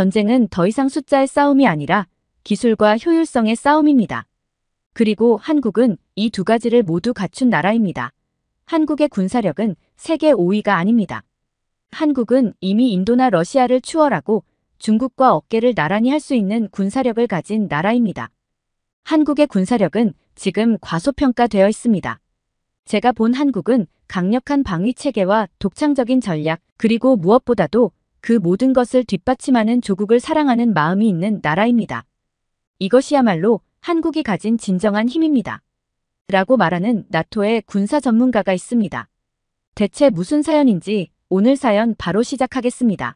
전쟁은 더 이상 숫자의 싸움이 아니라 기술과 효율성의 싸움입니다. 그리고 한국은 이 두 가지를 모두 갖춘 나라입니다. 한국의 군사력은 세계 5위가 아닙니다. 한국은 이미 인도나 러시아를 추월하고 중국과 어깨를 나란히 할 수 있는 군사력을 가진 나라입니다. 한국의 군사력은 지금 과소평가되어 있습니다. 제가 본 한국은 강력한 방위 체계와 독창적인 전략, 그리고 무엇보다도 그 모든 것을 뒷받침하는 조국을 사랑하는 마음이 있는 나라입니다. 이것이야말로 한국이 가진 진정한 힘입니다. 라고 말하는 나토의 군사 전문가가 있습니다. 대체 무슨 사연인지 오늘 사연 바로 시작하겠습니다.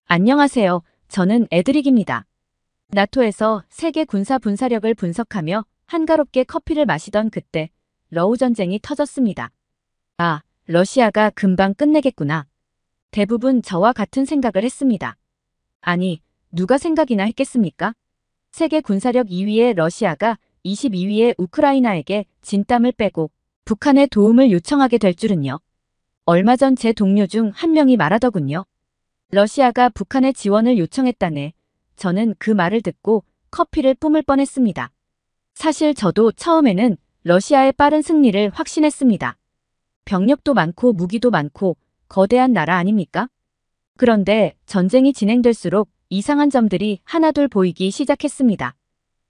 안녕하세요. 저는 에드릭입니다. 나토에서 세계 군사 분사력을 분석하며 한가롭게 커피를 마시던 그때 러우 전쟁이 터졌습니다. 아, 러시아가 금방 끝내겠구나. 대부분 저와 같은 생각을 했습니다. 아니, 누가 생각이나 했겠습니까? 세계 군사력 2위의 러시아가 22위의 우크라이나에게 진땀을 빼고 북한의 도움을 요청하게 될 줄은요. 얼마 전 제 동료 중 한 명이 말하더군요. 러시아가 북한의 지원을 요청했다네. 저는 그 말을 듣고 커피를 뿜을 뻔했습니다. 사실 저도 처음에는 러시아의 빠른 승리를 확신했습니다. 병력도 많고 무기도 많고 거대한 나라 아닙니까? 그런데 전쟁이 진행될수록 이상한 점들이 하나둘 보이기 시작했습니다.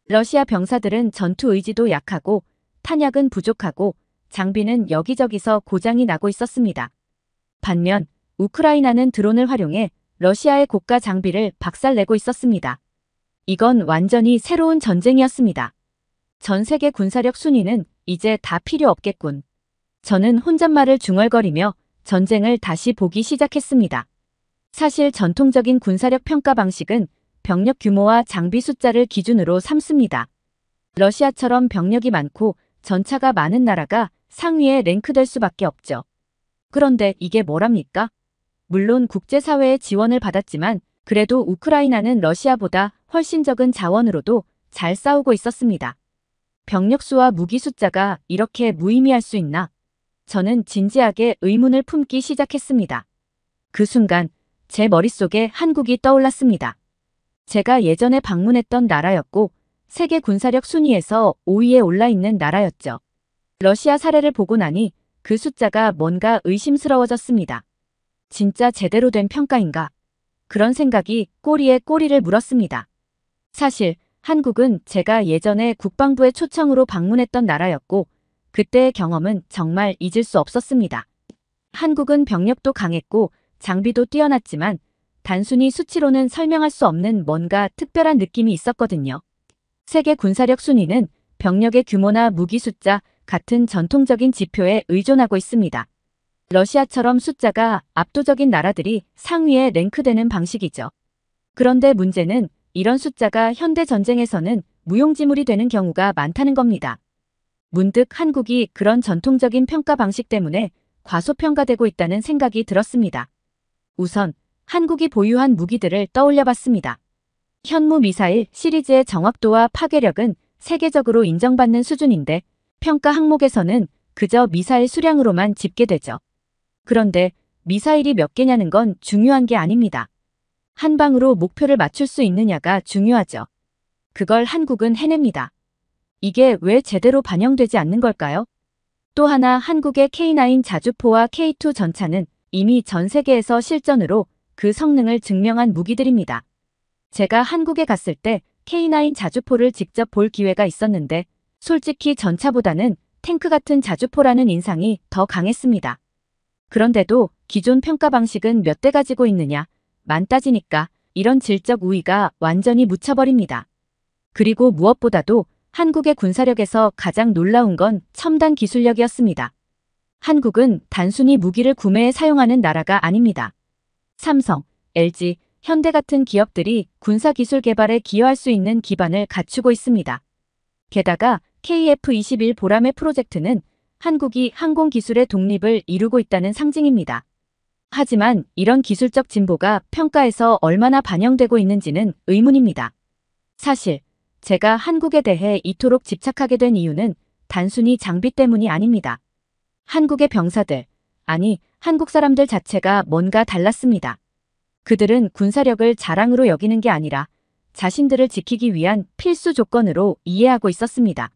러시아 병사들은 전투 의지도 약하고 탄약은 부족하고 장비는 여기저기서 고장이 나고 있었습니다. 반면 우크라이나는 드론을 활용해 러시아의 고가 장비를 박살내고 있었습니다. 이건 완전히 새로운 전쟁이었습니다. 전 세계 군사력 순위는 이제 다 필요 없겠군. 저는 혼잣말을 중얼거리며 전쟁을 다시 보기 시작했습니다. 사실 전통적인 군사력 평가 방식은 병력 규모와 장비 숫자를 기준으로 삼습니다. 러시아처럼 병력이 많고 전차가 많은 나라가 상위에 랭크될 수밖에 없죠. 그런데 이게 뭐랍니까? 물론 국제사회의 지원을 받았지만 그래도 우크라이나는 러시아보다 훨씬 적은 자원으로도 잘 싸우고 있었습니다. 병력 수와 무기 숫자가 이렇게 무의미할 수 있나? 저는 진지하게 의문을 품기 시작했습니다. 그 순간 제 머릿속에 한국이 떠올랐습니다. 제가 예전에 방문했던 나라였고 세계 군사력 순위에서 5위에 올라있는 나라였죠. 러시아 사례를 보고 나니 그 숫자가 뭔가 의심스러워졌습니다. 진짜 제대로 된 평가인가? 그런 생각이 꼬리에 꼬리를 물었습니다. 사실 한국은 제가 예전에 국방부의 초청으로 방문했던 나라였고 그때의 경험은 정말 잊을 수 없었습니다. 한국은 병력도 강했고 장비도 뛰어났지만 단순히 수치로는 설명할 수 없는 뭔가 특별한 느낌이 있었거든요. 세계 군사력 순위는 병력의 규모나 무기 숫자 같은 전통적인 지표에 의존하고 있습니다. 러시아처럼 숫자가 압도적인 나라들이 상위에 랭크되는 방식이죠. 그런데 문제는 이런 숫자가 현대 전쟁에서는 무용지물이 되는 경우가 많다는 겁니다. 문득 한국이 그런 전통적인 평가 방식 때문에 과소평가되고 있다는 생각이 들었습니다. 우선 한국이 보유한 무기들을 떠올려 봤습니다. 현무 미사일 시리즈의 정확도와 파괴력은 세계적으로 인정받는 수준인데 평가 항목에서는 그저 미사일 수량으로만 집계되죠. 그런데 미사일이 몇 개냐는 건 중요한 게 아닙니다. 한 방으로 목표를 맞출 수 있느냐가 중요하죠. 그걸 한국은 해냅니다. 이게 왜 제대로 반영되지 않는 걸까요? 또 하나 한국의 K9 자주포와 K2 전차는 이미 전 세계에서 실전으로 그 성능을 증명한 무기들입니다. 제가 한국에 갔을 때 K9 자주포를 직접 볼 기회가 있었는데 솔직히 전차보다는 탱크 같은 자주포라는 인상이 더 강했습니다. 그런데도 기존 평가 방식은 몇 대 가지고 있느냐? 만 따지니까 이런 질적 우위가 완전히 묻혀버립니다. 그리고 무엇보다도 한국의 군사력에서 가장 놀라운 건 첨단 기술력이었습니다. 한국은 단순히 무기를 구매해 사용하는 나라가 아닙니다. 삼성, LG, 현대 같은 기업들이 군사기술 개발에 기여할 수 있는 기반을 갖추고 있습니다. 게다가 KF-21 보라매 프로젝트는 한국이 항공기술의 독립을 이루고 있다는 상징입니다. 하지만 이런 기술적 진보가 평가에서 얼마나 반영되고 있는지는 의문입니다. 사실 제가 한국에 대해 이토록 집착하게 된 이유는 단순히 장비 때문이 아닙니다. 한국의 병사들, 아니 한국 사람들 자체가 뭔가 달랐습니다. 그들은 군사력을 자랑으로 여기는 게 아니라 자신들을 지키기 위한 필수 조건으로 이해하고 있었습니다.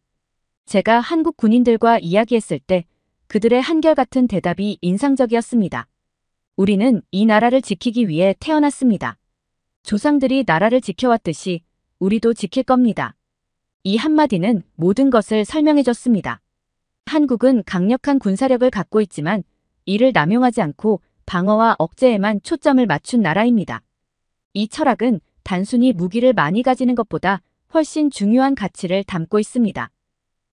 제가 한국 군인들과 이야기했을 때 그들의 한결같은 대답이 인상적이었습니다. 우리는 이 나라를 지키기 위해 태어났습니다. 조상들이 나라를 지켜왔듯이 우리도 지킬 겁니다. 이 한마디는 모든 것을 설명해줬습니다. 한국은 강력한 군사력을 갖고 있지만 이를 남용하지 않고 방어와 억제에만 초점을 맞춘 나라입니다. 이 철학은 단순히 무기를 많이 가지는 것보다 훨씬 중요한 가치를 담고 있습니다.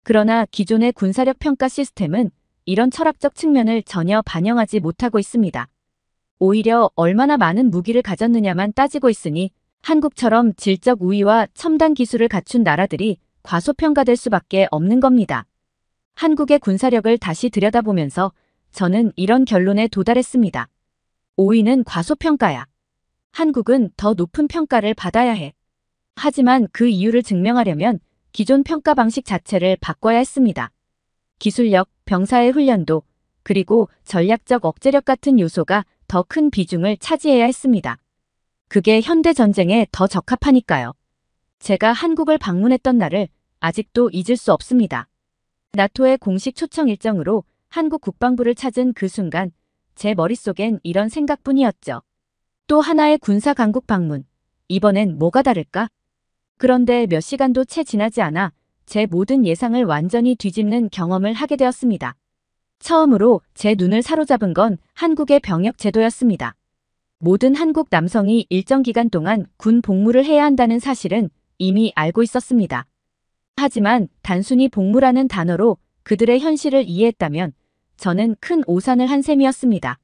그러나 기존의 군사력 평가 시스템은 이런 철학적 측면을 전혀 반영하지 못하고 있습니다. 오히려 얼마나 많은 무기를 가졌느냐만 따지고 있으니 한국처럼 질적 우위와 첨단 기술을 갖춘 나라들이 과소평가될 수밖에 없는 겁니다. 한국의 군사력을 다시 들여다보면서 저는 이런 결론에 도달했습니다. 5위는 과소평가야. 한국은 더 높은 평가를 받아야 해. 하지만 그 이유를 증명하려면 기존 평가 방식 자체를 바꿔야 했습니다. 기술력, 병사의 훈련도, 그리고 전략적 억제력 같은 요소가 더 큰 비중을 차지해야 했습니다. 그게 현대 전쟁에 더 적합하니까요. 제가 한국을 방문했던 날을 아직도 잊을 수 없습니다. 나토의 공식 초청 일정으로 한국 국방부를 찾은 그 순간 제 머릿속엔 이런 생각뿐이었죠. 또 하나의 군사 강국 방문. 이번엔 뭐가 다를까? 그런데 몇 시간도 채 지나지 않아 제 모든 예상을 완전히 뒤집는 경험을 하게 되었습니다. 처음으로 제 눈을 사로잡은 건 한국의 병역 제도였습니다. 모든 한국 남성이 일정 기간 동안 군 복무를 해야 한다는 사실은 이미 알고 있었습니다. 하지만 단순히 복무라는 단어로 그들의 현실을 이해했다면 저는 큰 오산을 한 셈이었습니다.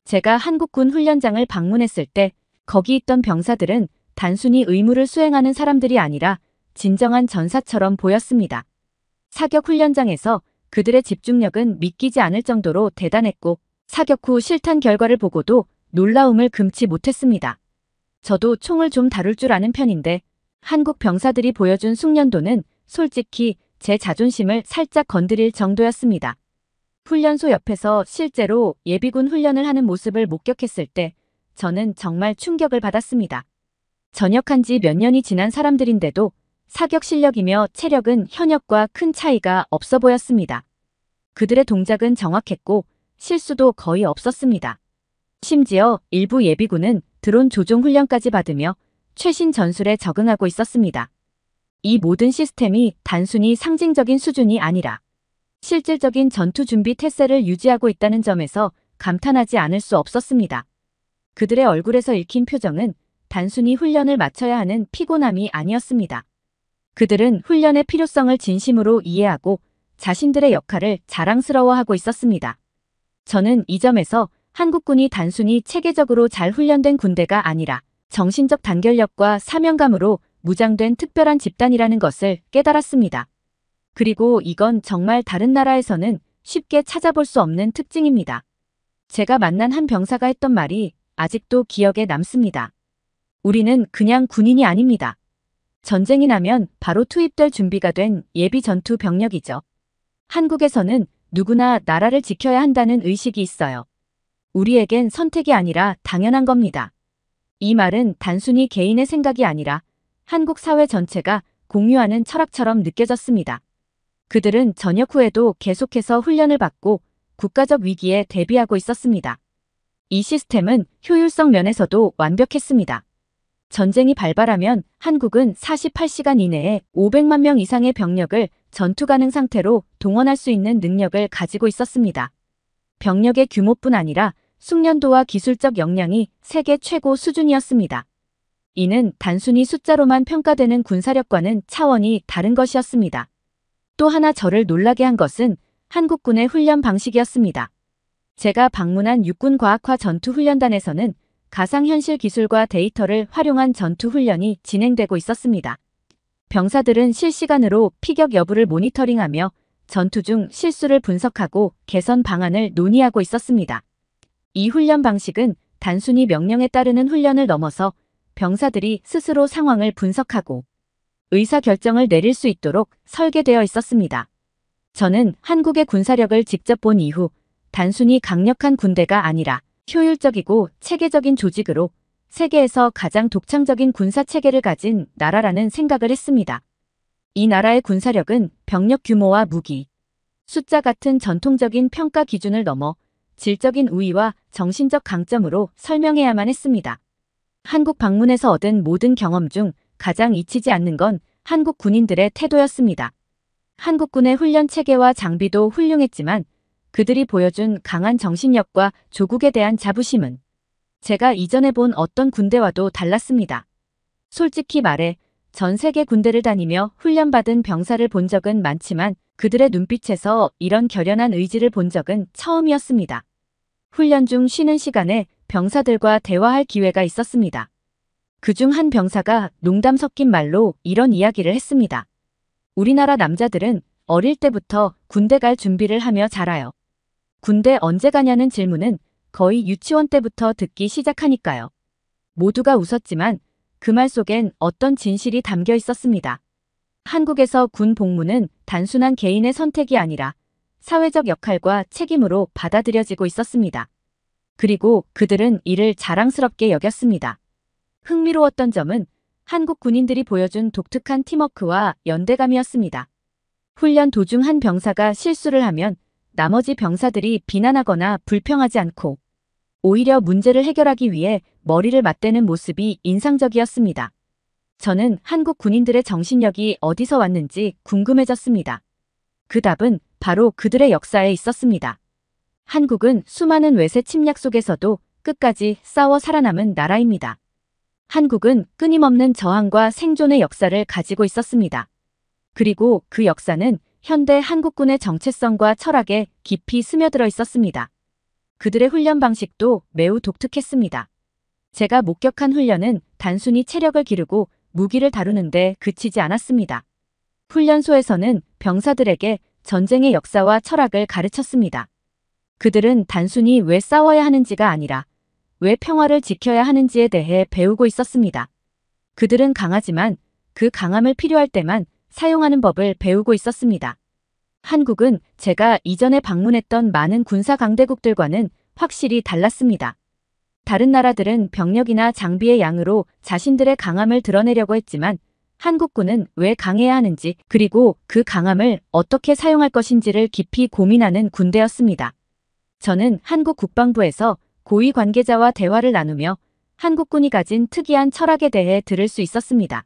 제가 한국군 훈련장을 방문했을 때 거기 있던 병사들은 단순히 의무를 수행하는 사람들이 아니라 진정한 전사처럼 보였습니다. 사격 훈련장에서 그들의 집중력은 믿기지 않을 정도로 대단했고 사격 후 실탄 결과를 보고도 놀라움을 금치 못했습니다. 저도 총을 좀 다룰 줄 아는 편인데 한국 병사들이 보여준 숙련도는 솔직히 제 자존심을 살짝 건드릴 정도였습니다. 훈련소 옆에서 실제로 예비군 훈련을 하는 모습을 목격했을 때 저는 정말 충격을 받았습니다. 전역한 지 몇 년이 지난 사람들인데도 사격 실력이며 체력은 현역과 큰 차이가 없어 보였습니다. 그들의 동작은 정확했고 실수도 거의 없었습니다. 심지어 일부 예비군은 드론 조종 훈련까지 받으며 최신 전술에 적응하고 있었습니다. 이 모든 시스템이 단순히 상징적인 수준이 아니라 실질적인 전투 준비 태세를 유지하고 있다는 점에서 감탄하지 않을 수 없었습니다. 그들의 얼굴에서 읽힌 표정은 단순히 훈련을 마쳐야 하는 피곤함이 아니었습니다. 그들은 훈련의 필요성을 진심으로 이해하고 자신들의 역할을 자랑스러워하고 있었습니다. 저는 이 점에서 한국군이 단순히 체계적으로 잘 훈련된 군대가 아니라 정신적 단결력과 사명감으로 무장된 특별한 집단이라는 것을 깨달았습니다. 그리고 이건 정말 다른 나라에서는 쉽게 찾아볼 수 없는 특징입니다. 제가 만난 한 병사가 했던 말이 아직도 기억에 남습니다. 우리는 그냥 군인이 아닙니다. 전쟁이 나면 바로 투입될 준비가 된 예비 전투 병력이죠. 한국에서는 누구나 나라를 지켜야 한다는 의식이 있어요. 우리에겐 선택이 아니라 당연한 겁니다. 이 말은 단순히 개인의 생각이 아니라 한국 사회 전체가 공유하는 철학처럼 느껴졌습니다. 그들은 전역 후에도 계속해서 훈련을 받고 국가적 위기에 대비하고 있었습니다. 이 시스템은 효율성 면에서도 완벽했습니다. 전쟁이 발발하면 한국은 48시간 이내에 500만 명 이상의 병력을 전투 가능 상태로 동원할 수 있는 능력을 가지고 있었습니다. 병력의 규모뿐 아니라 숙련도와 기술적 역량이 세계 최고 수준이었습니다. 이는 단순히 숫자로만 평가되는 군사력과는 차원이 다른 것이었습니다. 또 하나 저를 놀라게 한 것은 한국군의 훈련 방식이었습니다. 제가 방문한 육군과학화 전투훈련단에서는 가상현실 기술과 데이터를 활용한 전투훈련이 진행되고 있었습니다. 병사들은 실시간으로 피격 여부를 모니터링하며 전투 중 실수를 분석하고 개선 방안을 논의하고 있었습니다. 이 훈련 방식은 단순히 명령에 따르는 훈련을 넘어서 병사들이 스스로 상황을 분석하고 의사결정을 내릴 수 있도록 설계되어 있었습니다. 저는 한국의 군사력을 직접 본 이후 단순히 강력한 군대가 아니라 효율적이고 체계적인 조직으로 세계에서 가장 독창적인 군사 체계를 가진 나라라는 생각을 했습니다. 이 나라의 군사력은 병력 규모와 무기, 숫자 같은 전통적인 평가 기준을 넘어 질적인 우위와 정신적 강점으로 설명해야만 했습니다. 한국 방문에서 얻은 모든 경험 중 가장 잊히지 않는 건 한국 군인들의 태도였습니다. 한국군의 훈련 체계와 장비도 훌륭했지만 그들이 보여준 강한 정신력과 조국에 대한 자부심은 제가 이전에 본 어떤 군대와도 달랐습니다. 솔직히 말해 전 세계 군대를 다니며 훈련받은 병사를 본 적은 많지만 그들의 눈빛에서 이런 결연한 의지를 본 적은 처음이었습니다. 훈련 중 쉬는 시간에 병사들과 대화할 기회가 있었습니다. 그중 한 병사가 농담 섞인 말로 이런 이야기를 했습니다. 우리나라 남자들은 어릴 때부터 군대 갈 준비를 하며 자라요. 군대 언제 가냐는 질문은 거의 유치원 때부터 듣기 시작하니까요. 모두가 웃었지만 그 말 속엔 어떤 진실이 담겨 있었습니다. 한국에서 군 복무는 단순한 개인의 선택이 아니라 사회적 역할과 책임으로 받아들여지고 있었습니다. 그리고 그들은 이를 자랑스럽게 여겼습니다. 흥미로웠던 점은 한국 군인들이 보여준 독특한 팀워크와 연대감이었습니다. 훈련 도중 한 병사가 실수를 하면 나머지 병사들이 비난하거나 불평하지 않고 오히려 문제를 해결하기 위해 머리를 맞대는 모습이 인상적이었습니다. 저는 한국 군인들의 정신력이 어디서 왔는지 궁금해졌습니다. 그 답은 바로 그들의 역사에 있었습니다. 한국은 수많은 외세 침략 속에서도 끝까지 싸워 살아남은 나라입니다. 한국은 끊임없는 저항과 생존의 역사를 가지고 있었습니다. 그리고 그 역사는 현대 한국군의 정체성과 철학에 깊이 스며들어 있었습니다. 그들의 훈련 방식도 매우 독특했습니다. 제가 목격한 훈련은 단순히 체력을 기르고 무기를 다루는데 그치지 않았습니다. 훈련소에서는 병사들에게 전쟁의 역사와 철학을 가르쳤습니다. 그들은 단순히 왜 싸워야 하는지가 아니라 왜 평화를 지켜야 하는지에 대해 배우고 있었습니다. 그들은 강하지만 그 강함을 필요할 때만 사용하는 법을 배우고 있었습니다. 한국은 제가 이전에 방문했던 많은 군사 강대국들과는 확실히 달랐습니다. 다른 나라들은 병력이나 장비의 양으로 자신들의 강함을 드러내려고 했지만 한국군은 왜 강해야 하는지 그리고 그 강함을 어떻게 사용할 것인지를 깊이 고민하는 군대였습니다. 저는 한국 국방부에서 고위 관계자와 대화를 나누며 한국군이 가진 특이한 철학에 대해 들을 수 있었습니다.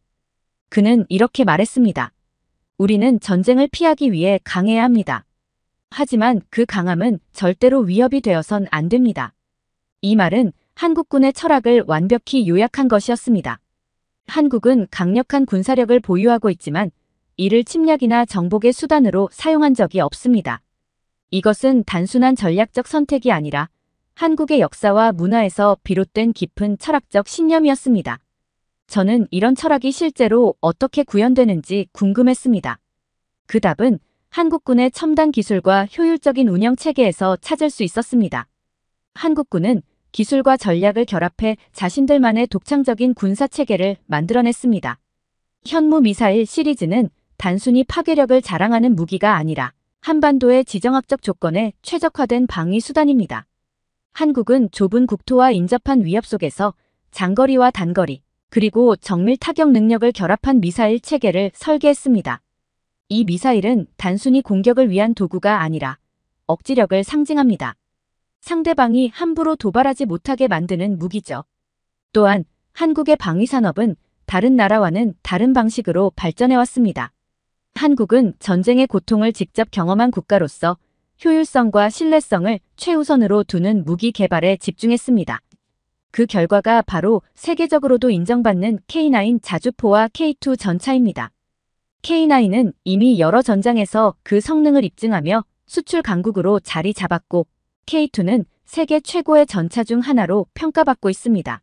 그는 이렇게 말했습니다. 우리는 전쟁을 피하기 위해 강해야 합니다. 하지만 그 강함은 절대로 위협이 되어선 안 됩니다. 이 말은 한국군의 철학을 완벽히 요약한 것이었습니다. 한국은 강력한 군사력을 보유하고 있지만 이를 침략이나 정복의 수단으로 사용한 적이 없습니다. 이것은 단순한 전략적 선택이 아니라 한국의 역사와 문화에서 비롯된 깊은 철학적 신념이었습니다. 저는 이런 철학이 실제로 어떻게 구현되는지 궁금했습니다. 그 답은 한국군의 첨단 기술과 효율적인 운영 체계에서 찾을 수 있었습니다. 한국군은 기술과 전략을 결합해 자신들만의 독창적인 군사 체계를 만들어냈습니다. 현무 미사일 시리즈는 단순히 파괴력을 자랑하는 무기가 아니라 한반도의 지정학적 조건에 최적화된 방위 수단입니다. 한국은 좁은 국토와 인접한 위협 속에서 장거리와 단거리, 그리고 정밀 타격 능력을 결합한 미사일 체계를 설계했습니다. 이 미사일은 단순히 공격을 위한 도구가 아니라 억지력을 상징합니다. 상대방이 함부로 도발하지 못하게 만드는 무기죠. 또한 한국의 방위산업은 다른 나라와는 다른 방식으로 발전해왔습니다. 한국은 전쟁의 고통을 직접 경험한 국가로서 효율성과 신뢰성을 최우선으로 두는 무기 개발에 집중했습니다. 그 결과가 바로 세계적으로도 인정받는 K9 자주포와 K2 전차입니다. K9은 이미 여러 전장에서 그 성능을 입증하며 수출 강국으로 자리 잡았고 K2는 세계 최고의 전차 중 하나로 평가받고 있습니다.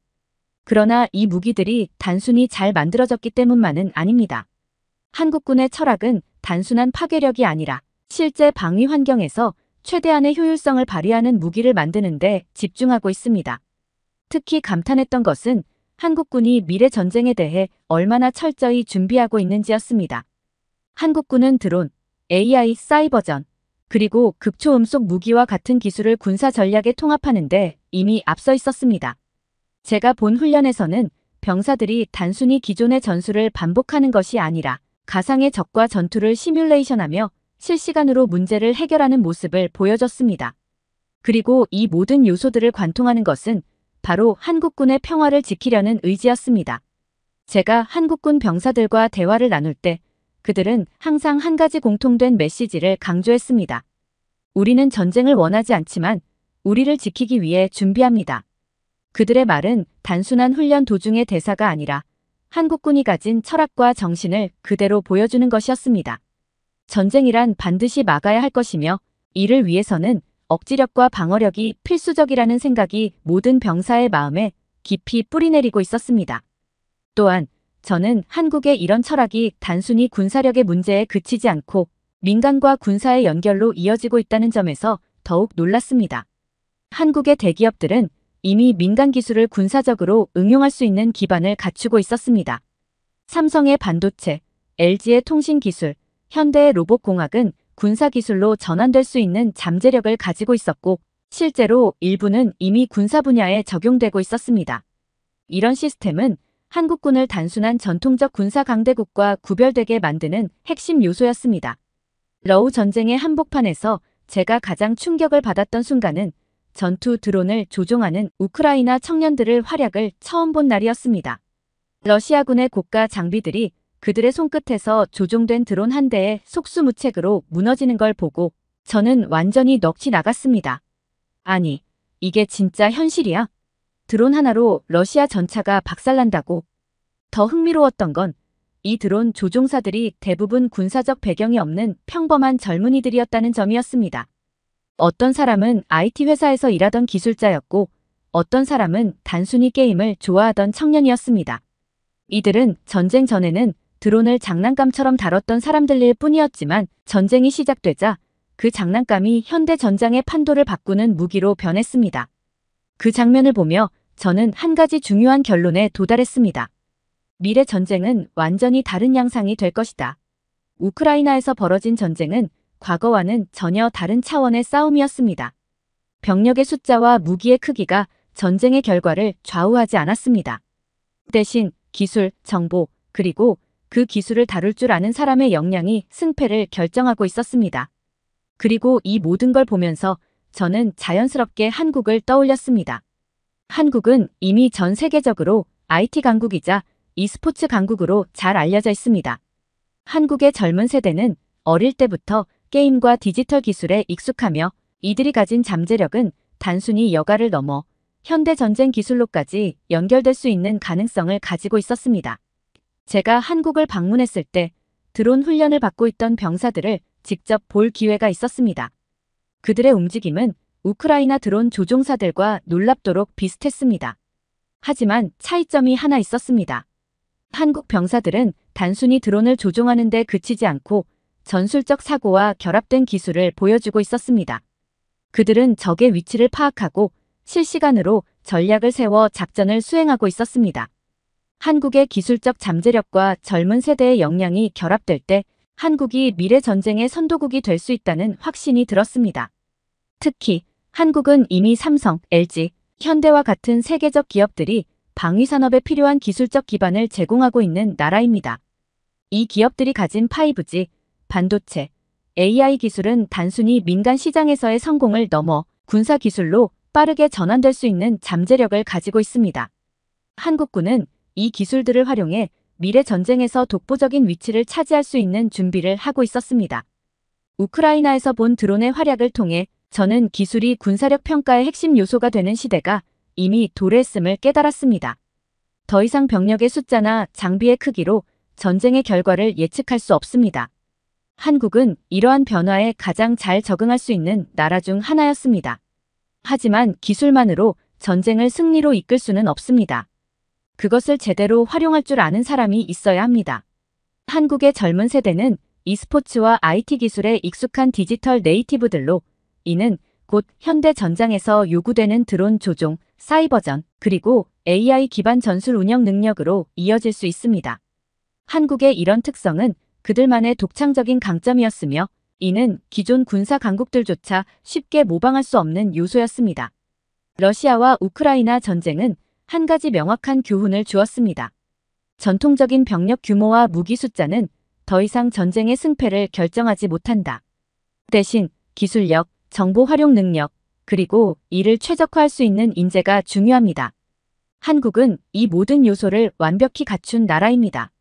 그러나 이 무기들이 단순히 잘 만들어졌기 때문만은 아닙니다. 한국군의 철학은 단순한 파괴력이 아니라 실제 방위 환경에서 최대한의 효율성을 발휘하는 무기를 만드는 데 집중하고 있습니다. 특히 감탄했던 것은 한국군이 미래 전쟁에 대해 얼마나 철저히 준비하고 있는지였습니다. 한국군은 드론, AI, 사이버전, 그리고 극초음속 무기와 같은 기술을 군사 전략에 통합하는 데 이미 앞서 있었습니다. 제가 본 훈련에서는 병사들이 단순히 기존의 전술을 반복하는 것이 아니라 가상의 적과 전투를 시뮬레이션하며 실시간으로 문제를 해결하는 모습을 보여줬습니다. 그리고 이 모든 요소들을 관통하는 것은 바로 한국군의 평화를 지키려는 의지였습니다. 제가 한국군 병사들과 대화를 나눌 때 그들은 항상 한 가지 공통된 메시지를 강조했습니다. 우리는 전쟁을 원하지 않지만 우리를 지키기 위해 준비합니다. 그들의 말은 단순한 훈련 도중의 대사가 아니라 한국군이 가진 철학과 정신을 그대로 보여주는 것이었습니다. 전쟁이란 반드시 막아야 할 것이며 이를 위해서는 억지력과 방어력이 필수적이라는 생각이 모든 병사의 마음에 깊이 뿌리내리고 있었습니다. 또한 저는 한국의 이런 철학이 단순히 군사력의 문제에 그치지 않고 민간과 군사의 연결로 이어지고 있다는 점에서 더욱 놀랐습니다. 한국의 대기업들은 이미 민간 기술을 군사적으로 응용할 수 있는 기반을 갖추고 있었습니다. 삼성의 반도체, LG의 통신기술, 현대의 로봇공학은 군사기술로 전환될 수 있는 잠재력을 가지고 있었고 실제로 일부는 이미 군사 분야에 적용되고 있었습니다. 이런 시스템은 한국군을 단순한 전통적 군사 강대국과 구별되게 만드는 핵심 요소였습니다. 러우 전쟁의 한복판에서 제가 가장 충격을 받았던 순간은 전투 드론을 조종하는 우크라이나 청년들의 활약을 처음 본 날이었습니다. 러시아군의 고가 장비들이 그들의 손끝에서 조종된 드론 한 대의 속수무책으로 무너지는 걸 보고 저는 완전히 넋이 나갔습니다. 아니, 이게 진짜 현실이야? 드론 하나로 러시아 전차가 박살난다고. 더 흥미로웠던 건 이 드론 조종사들이 대부분 군사적 배경이 없는 평범한 젊은이들이었다는 점이었습니다. 어떤 사람은 IT 회사에서 일하던 기술자였고 어떤 사람은 단순히 게임을 좋아하던 청년이었습니다. 이들은 전쟁 전에는 드론을 장난감처럼 다뤘던 사람들일 뿐이었지만 전쟁이 시작되자 그 장난감이 현대 전장의 판도를 바꾸는 무기로 변했습니다. 그 장면을 보며 저는 한 가지 중요한 결론에 도달했습니다. 미래 전쟁은 완전히 다른 양상이 될 것이다. 우크라이나에서 벌어진 전쟁은 과거와는 전혀 다른 차원의 싸움이었습니다. 병력의 숫자와 무기의 크기가 전쟁의 결과를 좌우하지 않았습니다. 대신 기술, 정보, 그리고 그 기술을 다룰 줄 아는 사람의 역량이 승패를 결정하고 있었습니다. 그리고 이 모든 걸 보면서 저는 자연스럽게 한국을 떠올렸습니다. 한국은 이미 전 세계적으로 IT 강국이자 e스포츠 강국으로 잘 알려져 있습니다. 한국의 젊은 세대는 어릴 때부터 게임과 디지털 기술에 익숙하며 이들이 가진 잠재력은 단순히 여가를 넘어 현대 전쟁 기술로까지 연결될 수 있는 가능성을 가지고 있었습니다. 제가 한국을 방문했을 때 드론 훈련을 받고 있던 병사들을 직접 볼 기회가 있었습니다. 그들의 움직임은 우크라이나 드론 조종사들과 놀랍도록 비슷했습니다. 하지만 차이점이 하나 있었습니다. 한국 병사들은 단순히 드론을 조종하는 데 그치지 않고 전술적 사고와 결합된 기술을 보여주고 있었습니다. 그들은 적의 위치를 파악하고 실시간으로 전략을 세워 작전을 수행하고 있었습니다. 한국의 기술적 잠재력과 젊은 세대의 역량이 결합될 때 한국이 미래 전쟁의 선도국이 될 수 있다는 확신이 들었습니다. 특히 한국은 이미 삼성, LG, 현대와 같은 세계적 기업들이 방위산업에 필요한 기술적 기반을 제공하고 있는 나라입니다. 이 기업들이 가진 5G, 반도체, AI 기술은 단순히 민간 시장에서의 성공을 넘어 군사 기술로 빠르게 전환될 수 있는 잠재력을 가지고 있습니다. 한국군은 이 기술들을 활용해 미래 전쟁에서 독보적인 위치를 차지할 수 있는 준비를 하고 있었습니다. 우크라이나에서 본 드론의 활약을 통해 저는 기술이 군사력 평가의 핵심 요소가 되는 시대가 이미 도래했음을 깨달았습니다. 더 이상 병력의 숫자나 장비의 크기로 전쟁의 결과를 예측할 수 없습니다. 한국은 이러한 변화에 가장 잘 적응할 수 있는 나라 중 하나였습니다. 하지만 기술만으로 전쟁을 승리로 이끌 수는 없습니다. 그것을 제대로 활용할 줄 아는 사람이 있어야 합니다. 한국의 젊은 세대는 e스포츠와 IT 기술에 익숙한 디지털 네이티브들로 이는 곧 현대 전장에서 요구되는 드론 조종, 사이버전, 그리고 AI 기반 전술 운영 능력으로 이어질 수 있습니다. 한국의 이런 특성은 그들만의 독창적인 강점이었으며 이는 기존 군사 강국들조차 쉽게 모방할 수 없는 요소였습니다. 러시아와 우크라이나 전쟁은 한 가지 명확한 교훈을 주었습니다. 전통적인 병력 규모와 무기 숫자는 더 이상 전쟁의 승패를 결정하지 못한다. 대신 기술력, 정보 활용 능력, 그리고 이를 최적화할 수 있는 인재가 중요합니다. 한국은 이 모든 요소를 완벽히 갖춘 나라입니다.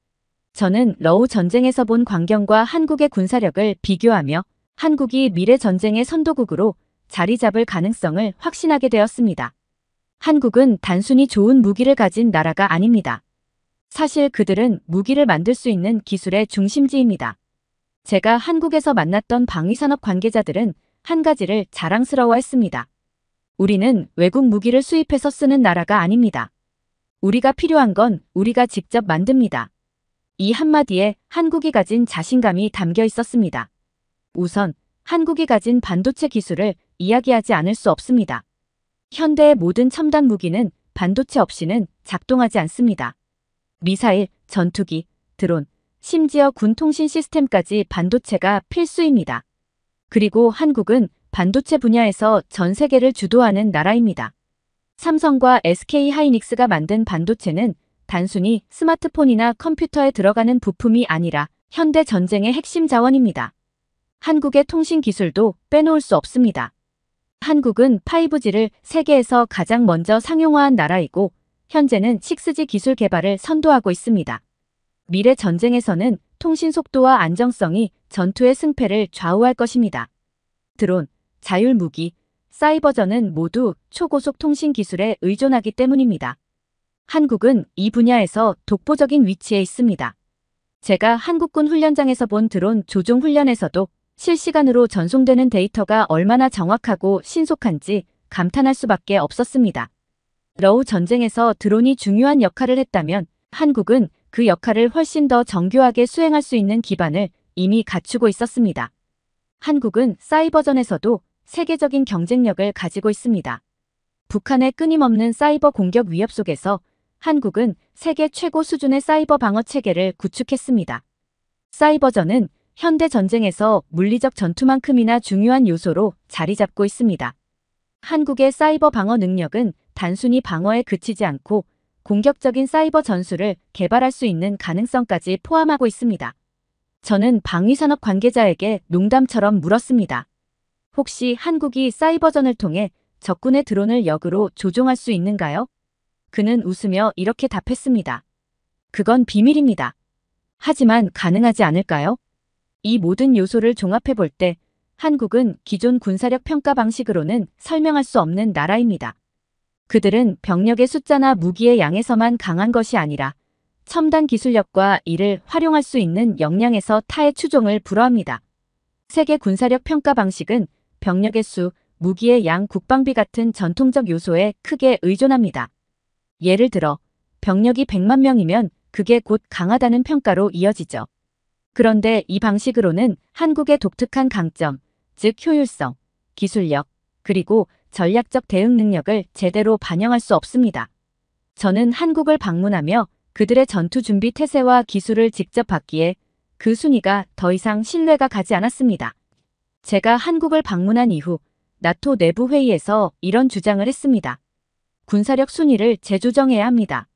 저는 러우 전쟁에서 본 광경과 한국의 군사력을 비교하며 한국이 미래 전쟁의 선도국으로 자리 잡을 가능성을 확신하게 되었습니다. 한국은 단순히 좋은 무기를 가진 나라가 아닙니다. 사실 그들은 무기를 만들 수 있는 기술의 중심지입니다. 제가 한국에서 만났던 방위산업 관계자들은 한 가지를 자랑스러워했습니다. 우리는 외국 무기를 수입해서 쓰는 나라가 아닙니다. 우리가 필요한 건 우리가 직접 만듭니다. 이 한마디에 한국이 가진 자신감이 담겨 있었습니다. 우선 한국이 가진 반도체 기술을 이야기하지 않을 수 없습니다. 현대의 모든 첨단 무기는 반도체 없이는 작동하지 않습니다. 미사일, 전투기, 드론, 심지어 군 통신 시스템까지 반도체가 필수입니다. 그리고 한국은 반도체 분야에서 전 세계를 주도하는 나라입니다. 삼성과 SK하이닉스가 만든 반도체는 단순히 스마트폰이나 컴퓨터에 들어가는 부품이 아니라 현대 전쟁의 핵심 자원입니다. 한국의 통신 기술도 빼놓을 수 없습니다. 한국은 5G를 세계에서 가장 먼저 상용화한 나라이고 현재는 6G 기술 개발을 선도하고 있습니다. 미래 전쟁에서는 통신 속도와 안정성이 전투의 승패를 좌우할 것입니다. 드론, 자율무기, 사이버전은 모두 초고속 통신 기술에 의존하기 때문입니다. 한국은 이 분야에서 독보적인 위치에 있습니다. 제가 한국군 훈련장에서 본 드론 조종 훈련에서도 실시간으로 전송되는 데이터가 얼마나 정확하고 신속한지 감탄할 수밖에 없었습니다. 러우 전쟁에서 드론이 중요한 역할을 했다면 한국은 그 역할을 훨씬 더 정교하게 수행할 수 있는 기반을 이미 갖추고 있었습니다. 한국은 사이버전에서도 세계적인 경쟁력을 가지고 있습니다. 북한의 끊임없는 사이버 공격 위협 속에서 한국은 세계 최고 수준의 사이버 방어 체계를 구축했습니다. 사이버전은 현대 전쟁에서 물리적 전투만큼이나 중요한 요소로 자리 잡고 있습니다. 한국의 사이버 방어 능력은 단순히 방어에 그치지 않고 공격적인 사이버 전술을 개발할 수 있는 가능성까지 포함하고 있습니다. 저는 방위산업 관계자에게 농담처럼 물었습니다. 혹시 한국이 사이버전을 통해 적군의 드론을 역으로 조종할 수 있는가요? 그는 웃으며 이렇게 답했습니다. 그건 비밀입니다. 하지만 가능하지 않을까요? 이 모든 요소를 종합해 볼 때 한국은 기존 군사력 평가 방식으로는 설명할 수 없는 나라입니다. 그들은 병력의 숫자나 무기의 양에서만 강한 것이 아니라 첨단 기술력과 이를 활용할 수 있는 역량에서 타의 추종을 불허합니다. 세계 군사력 평가 방식은 병력의 수, 무기의 양, 국방비 같은 전통적 요소에 크게 의존합니다. 예를 들어 병력이 100만 명이면 그게 곧 강하다는 평가로 이어지죠. 그런데 이 방식으로는 한국의 독특한 강점, 즉 효율성, 기술력, 그리고 전략적 대응 능력을 제대로 반영할 수 없습니다. 저는 한국을 방문하며 그들의 전투 준비 태세와 기술을 직접 봤기에 그 순위가 더 이상 신뢰가 가지 않았습니다. 제가 한국을 방문한 이후 나토 내부 회의에서 이런 주장을 했습니다. 군사력 순위를 재조정해야 합니다.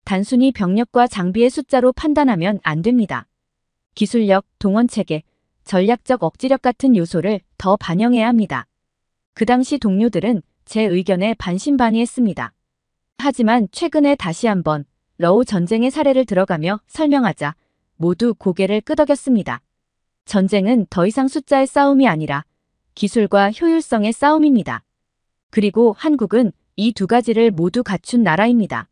단순히 병력과 장비의 숫자로 판단하면 안 됩니다. 기술력, 동원체계, 전략적 억지력 같은 요소를 더 반영해야 합니다. 그 당시 동료들은 제 의견에 반신반의했습니다. 하지만 최근에 다시 한번 러우 전쟁의 사례를 들어가며 설명하자 모두 고개를 끄덕였습니다. 전쟁은 더 이상 숫자의 싸움이 아니라 기술과 효율성의 싸움입니다. 그리고 한국은 이 두 가지를 모두 갖춘 나라입니다.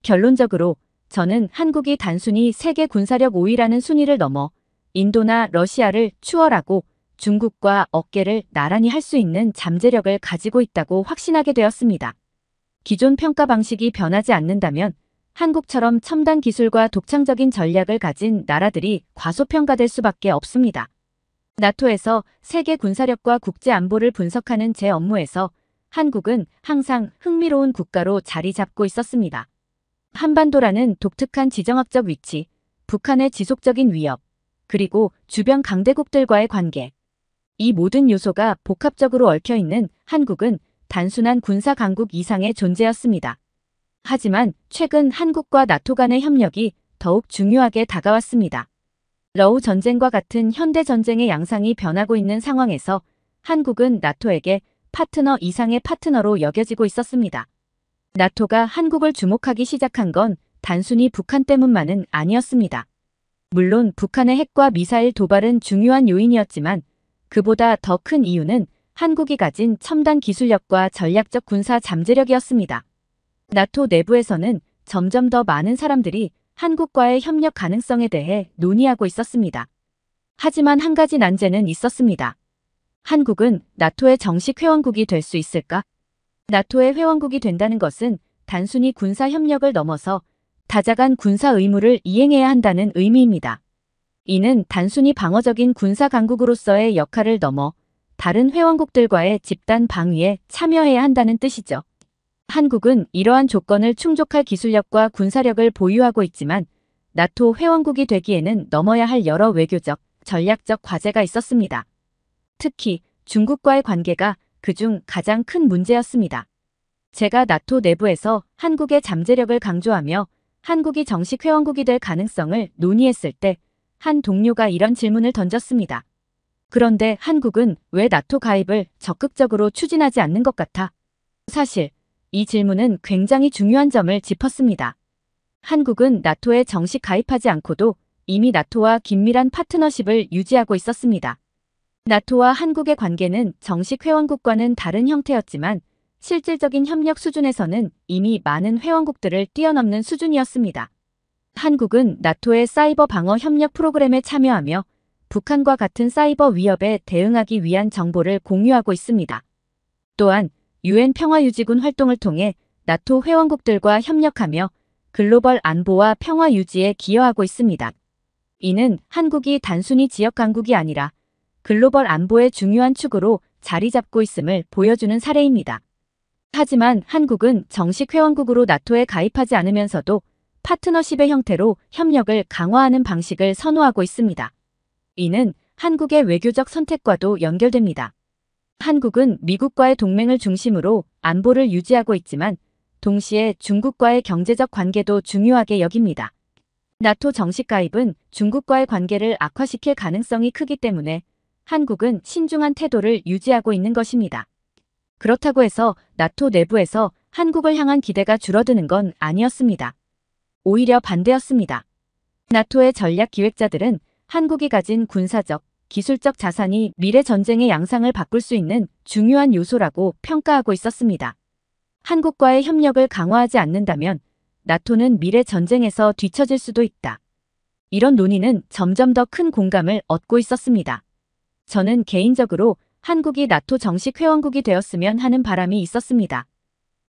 결론적으로 저는 한국이 단순히 세계 군사력 5위라는 순위를 넘어 인도나 러시아를 추월하고 중국과 어깨를 나란히 할 수 있는 잠재력을 가지고 있다고 확신하게 되었습니다. 기존 평가 방식이 변하지 않는다면 한국처럼 첨단 기술과 독창적인 전략을 가진 나라들이 과소평가될 수밖에 없습니다. 나토에서 세계 군사력과 국제 안보를 분석하는 제 업무에서 한국은 항상 흥미로운 국가로 자리 잡고 있었습니다. 한반도라는 독특한 지정학적 위치, 북한의 지속적인 위협, 그리고 주변 강대국들과의 관계. 이 모든 요소가 복합적으로 얽혀있는 한국은 단순한 군사 강국 이상의 존재였습니다. 하지만 최근 한국과 나토 간의 협력이 더욱 중요하게 다가왔습니다. 러우 전쟁과 같은 현대 전쟁의 양상이 변하고 있는 상황에서 한국은 나토에게 파트너 이상의 파트너로 여겨지고 있었습니다. 나토가 한국을 주목하기 시작한 건 단순히 북한 때문만은 아니었습니다. 물론 북한의 핵과 미사일 도발은 중요한 요인이었지만 그보다 더 큰 이유는 한국이 가진 첨단 기술력과 전략적 군사 잠재력이었습니다. 나토 내부에서는 점점 더 많은 사람들이 한국과의 협력 가능성에 대해 논의하고 있었습니다. 하지만 한 가지 난제는 있었습니다. 한국은 나토의 정식 회원국이 될 수 있을까? 나토의 회원국이 된다는 것은 단순히 군사 협력을 넘어서 다자간 군사 의무를 이행해야 한다는 의미입니다. 이는 단순히 방어적인 군사 강국으로서의 역할을 넘어 다른 회원국들과의 집단 방위에 참여해야 한다는 뜻이죠. 한국은 이러한 조건을 충족할 기술력과 군사력을 보유하고 있지만 나토 회원국이 되기에는 넘어야 할 여러 외교적, 전략적 과제가 있었습니다. 특히 중국과의 관계가 그중 가장 큰 문제였습니다. 제가 나토 내부에서 한국의 잠재력을 강조하며 한국이 정식 회원국이 될 가능성을 논의했을 때 한 동료가 이런 질문을 던졌습니다. 그런데 한국은 왜 나토 가입을 적극적으로 추진하지 않는 것 같아? 사실 이 질문은 굉장히 중요한 점을 짚었습니다. 한국은 나토에 정식 가입하지 않고도 이미 나토와 긴밀한 파트너십을 유지하고 있었습니다. 나토와 한국의 관계는 정식 회원국과는 다른 형태였지만 실질적인 협력 수준에서는 이미 많은 회원국들을 뛰어넘는 수준이었습니다. 한국은 나토의 사이버 방어 협력 프로그램에 참여하며 북한과 같은 사이버 위협에 대응하기 위한 정보를 공유하고 있습니다. 또한 UN 평화유지군 활동을 통해 나토 회원국들과 협력하며 글로벌 안보와 평화 유지에 기여하고 있습니다. 이는 한국이 단순히 지역 강국이 아니라 글로벌 안보의 중요한 축으로 자리 잡고 있음을 보여주는 사례입니다. 하지만 한국은 정식 회원국으로 나토에 가입하지 않으면서도 파트너십의 형태로 협력을 강화하는 방식을 선호하고 있습니다. 이는 한국의 외교적 선택과도 연결됩니다. 한국은 미국과의 동맹을 중심으로 안보를 유지하고 있지만 동시에 중국과의 경제적 관계도 중요하게 여깁니다. 나토 정식 가입은 중국과의 관계를 악화시킬 가능성이 크기 때문에 한국은 신중한 태도를 유지하고 있는 것입니다. 그렇다고 해서 나토 내부에서 한국을 향한 기대가 줄어드는 건 아니었습니다. 오히려 반대였습니다. 나토의 전략 기획자들은 한국이 가진 군사적, 기술적 자산이 미래 전쟁의 양상을 바꿀 수 있는 중요한 요소라고 평가하고 있었습니다. 한국과의 협력을 강화하지 않는다면 나토는 미래 전쟁에서 뒤처질 수도 있다. 이런 논의는 점점 더 큰 공감을 얻고 있었습니다. 저는 개인적으로 한국이 나토 정식 회원국이 되었으면 하는 바람이 있었습니다.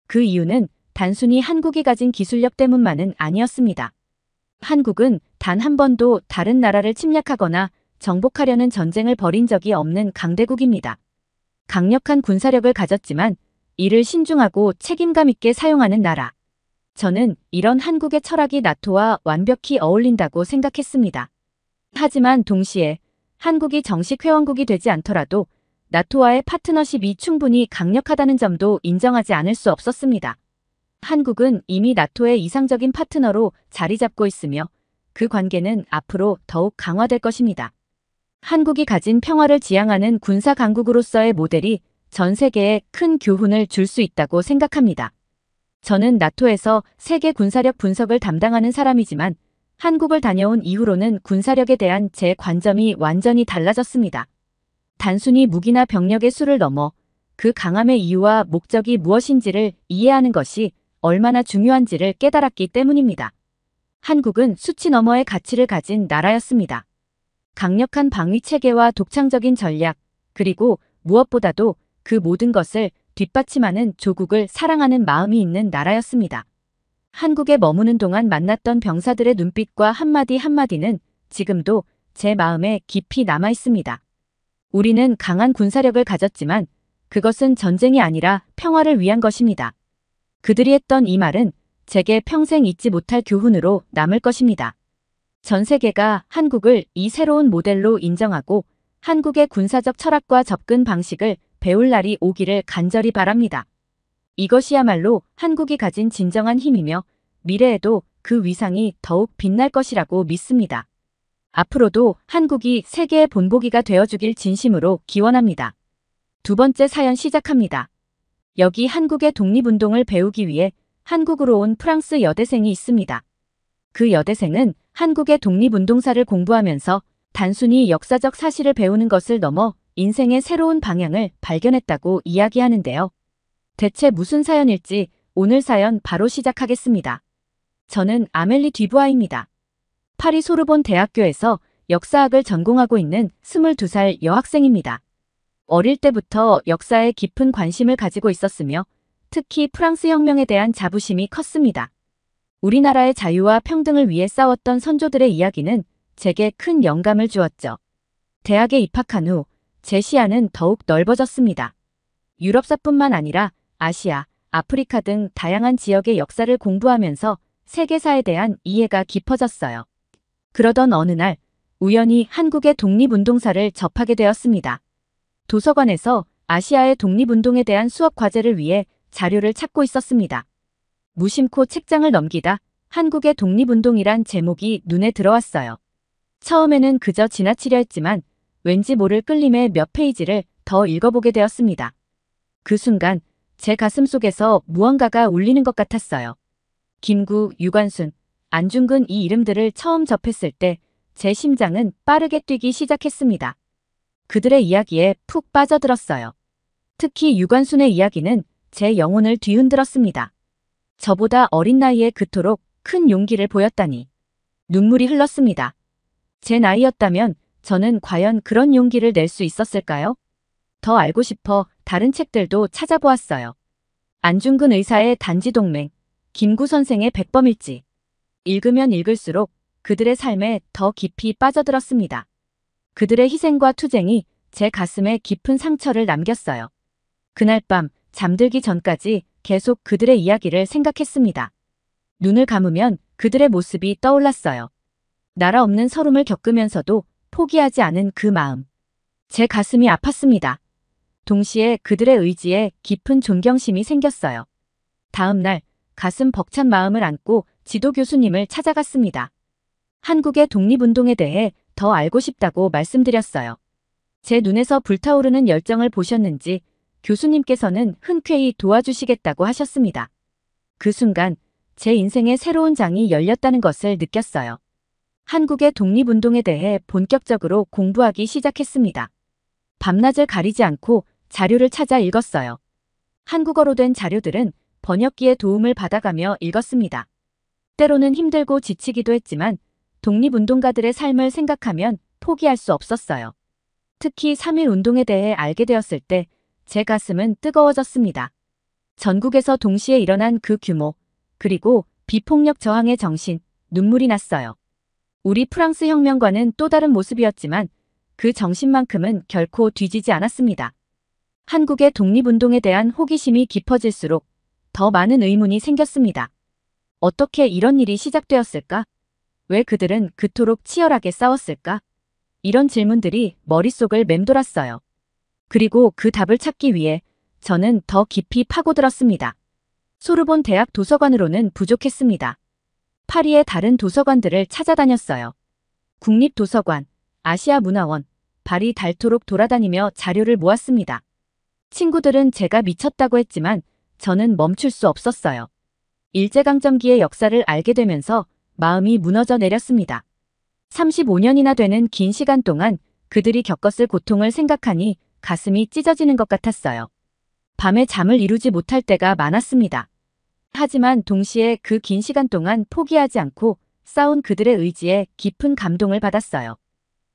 그 이유는 단순히 한국이 가진 기술력 때문만은 아니었습니다. 한국은 단 한 번도 다른 나라를 침략하거나 정복하려는 전쟁을 벌인 적이 없는 강대국입니다. 강력한 군사력을 가졌지만 이를 신중하고 책임감 있게 사용하는 나라. 저는 이런 한국의 철학이 나토와 완벽히 어울린다고 생각했습니다. 하지만 동시에 한국이 정식 회원국이 되지 않더라도 나토와의 파트너십이 충분히 강력하다는 점도 인정하지 않을 수 없었습니다. 한국은 이미 나토의 이상적인 파트너로 자리 잡고 있으며 그 관계는 앞으로 더욱 강화될 것입니다. 한국이 가진 평화를 지향하는 군사 강국으로서의 모델이 전 세계에 큰 교훈을 줄 수 있다고 생각합니다. 저는 나토에서 세계 군사력 분석을 담당하는 사람이지만 한국을 다녀온 이후로는 군사력에 대한 제 관점이 완전히 달라졌습니다. 단순히 무기나 병력의 수를 넘어 그 강함의 이유와 목적이 무엇인지를 이해하는 것이 얼마나 중요한지를 깨달았기 때문입니다. 한국은 수치 너머의 가치를 가진 나라였습니다. 강력한 방위 체계와 독창적인 전략, 그리고 무엇보다도 그 모든 것을 뒷받침하는 조국을 사랑하는 마음이 있는 나라였습니다. 한국에 머무는 동안 만났던 병사들의 눈빛과 한마디 한마디는 지금도 제 마음에 깊이 남아 있습니다. 우리는 강한 군사력을 가졌지만 그것은 전쟁이 아니라 평화를 위한 것입니다. 그들이 했던 이 말은 제게 평생 잊지 못할 교훈으로 남을 것입니다. 전 세계가 한국을 이 새로운 모델로 인정하고 한국의 군사적 철학과 접근 방식을 배울 날이 오기를 간절히 바랍니다. 이것이야말로 한국이 가진 진정한 힘이며 미래에도 그 위상이 더욱 빛날 것이라고 믿습니다. 앞으로도 한국이 세계의 본보기가 되어주길 진심으로 기원합니다. 두 번째 사연 시작합니다. 여기 한국의 독립운동을 배우기 위해 한국으로 온 프랑스 여대생이 있습니다. 그 여대생은 한국의 독립운동사를 공부하면서 단순히 역사적 사실을 배우는 것을 넘어 인생의 새로운 방향을 발견했다고 이야기하는데요. 대체 무슨 사연일지 오늘 사연 바로 시작하겠습니다. 저는 아멜리 듀부아입니다. 파리 소르본 대학교에서 역사학을 전공하고 있는 22살 여학생입니다. 어릴 때부터 역사에 깊은 관심을 가지고 있었으며 특히 프랑스 혁명에 대한 자부심이 컸습니다. 우리나라의 자유와 평등을 위해 싸웠던 선조들의 이야기는 제게 큰 영감을 주었죠. 대학에 입학한 후 제 시야는 더욱 넓어졌습니다. 유럽사뿐만 아니라 아시아, 아프리카 등 다양한 지역의 역사를 공부하면서 세계사에 대한 이해가 깊어졌어요. 그러던 어느 날 우연히 한국의 독립운동사를 접하게 되었습니다. 도서관에서 아시아의 독립운동에 대한 수업 과제를 위해 자료를 찾고 있었습니다. 무심코 책장을 넘기다 한국의 독립운동이란 제목이 눈에 들어왔어요. 처음에는 그저 지나치려 했지만 왠지 모를 끌림에 몇 페이지를 더 읽어보게 되었습니다. 그 순간 제 가슴 속에서 무언가가 울리는 것 같았어요. 김구, 유관순, 안중근 이 이름들을 처음 접했을 때 제 심장은 빠르게 뛰기 시작했습니다. 그들의 이야기에 푹 빠져들었어요. 특히 유관순의 이야기는 제 영혼을 뒤흔들었습니다. 저보다 어린 나이에 그토록 큰 용기를 보였다니. 눈물이 흘렀습니다. 제 나이였다면 저는 과연 그런 용기를 낼 수 있었을까요? 더 알고 싶어 다른 책들도 찾아보았어요. 안중근 의사의 단지동맹, 김구 선생의 백범일지. 읽으면 읽을수록 그들의 삶에 더 깊이 빠져들었습니다. 그들의 희생과 투쟁이 제 가슴에 깊은 상처를 남겼어요. 그날 밤 잠들기 전까지 계속 그들의 이야기를 생각했습니다. 눈을 감으면 그들의 모습이 떠올랐어요. 나라 없는 서름을 겪으면서도 포기하지 않은 그 마음. 제 가슴이 아팠습니다. 동시에 그들의 의지에 깊은 존경심이 생겼어요. 다음 날 가슴 벅찬 마음을 안고 지도 교수님을 찾아갔습니다. 한국의 독립운동에 대해 더 알고 싶다고 말씀드렸어요. 제 눈에서 불타오르는 열정을 보셨는지 교수님께서는 흔쾌히 도와주시겠다고 하셨습니다. 그 순간 제 인생의 새로운 장이 열렸다는 것을 느꼈어요. 한국의 독립운동에 대해 본격적으로 공부하기 시작했습니다. 밤낮을 가리지 않고 자료를 찾아 읽었어요. 한국어로 된 자료들은 번역기의 도움을 받아가며 읽었습니다. 때로는 힘들고 지치기도 했지만 독립운동가들의 삶을 생각하면 포기할 수 없었어요. 특히 3.1 운동에 대해 알게 되었을 때 제 가슴은 뜨거워졌습니다. 전국에서 동시에 일어난 그 규모, 그리고 비폭력 저항의 정신, 눈물이 났어요. 우리 프랑스 혁명과는 또 다른 모습이었지만 그 정신만큼은 결코 뒤지지 않았습니다. 한국의 독립운동에 대한 호기심이 깊어질수록 더 많은 의문이 생겼습니다. 어떻게 이런 일이 시작되었을까? 왜 그들은 그토록 치열하게 싸웠을까? 이런 질문들이 머릿속을 맴돌았어요. 그리고 그 답을 찾기 위해 저는 더 깊이 파고들었습니다. 소르본 대학 도서관으로는 부족했습니다. 파리의 다른 도서관들을 찾아다녔어요. 국립도서관, 아시아문화원, 발이 닳도록 돌아다니며 자료를 모았습니다. 친구들은 제가 미쳤다고 했지만 저는 멈출 수 없었어요. 일제강점기의 역사를 알게 되면서 마음이 무너져 내렸습니다. 35년이나 되는 긴 시간 동안 그들이 겪었을 고통을 생각하니 가슴이 찢어지는 것 같았어요. 밤에 잠을 이루지 못할 때가 많았습니다. 하지만 동시에 그 긴 시간 동안 포기하지 않고 싸운 그들의 의지에 깊은 감동을 받았어요.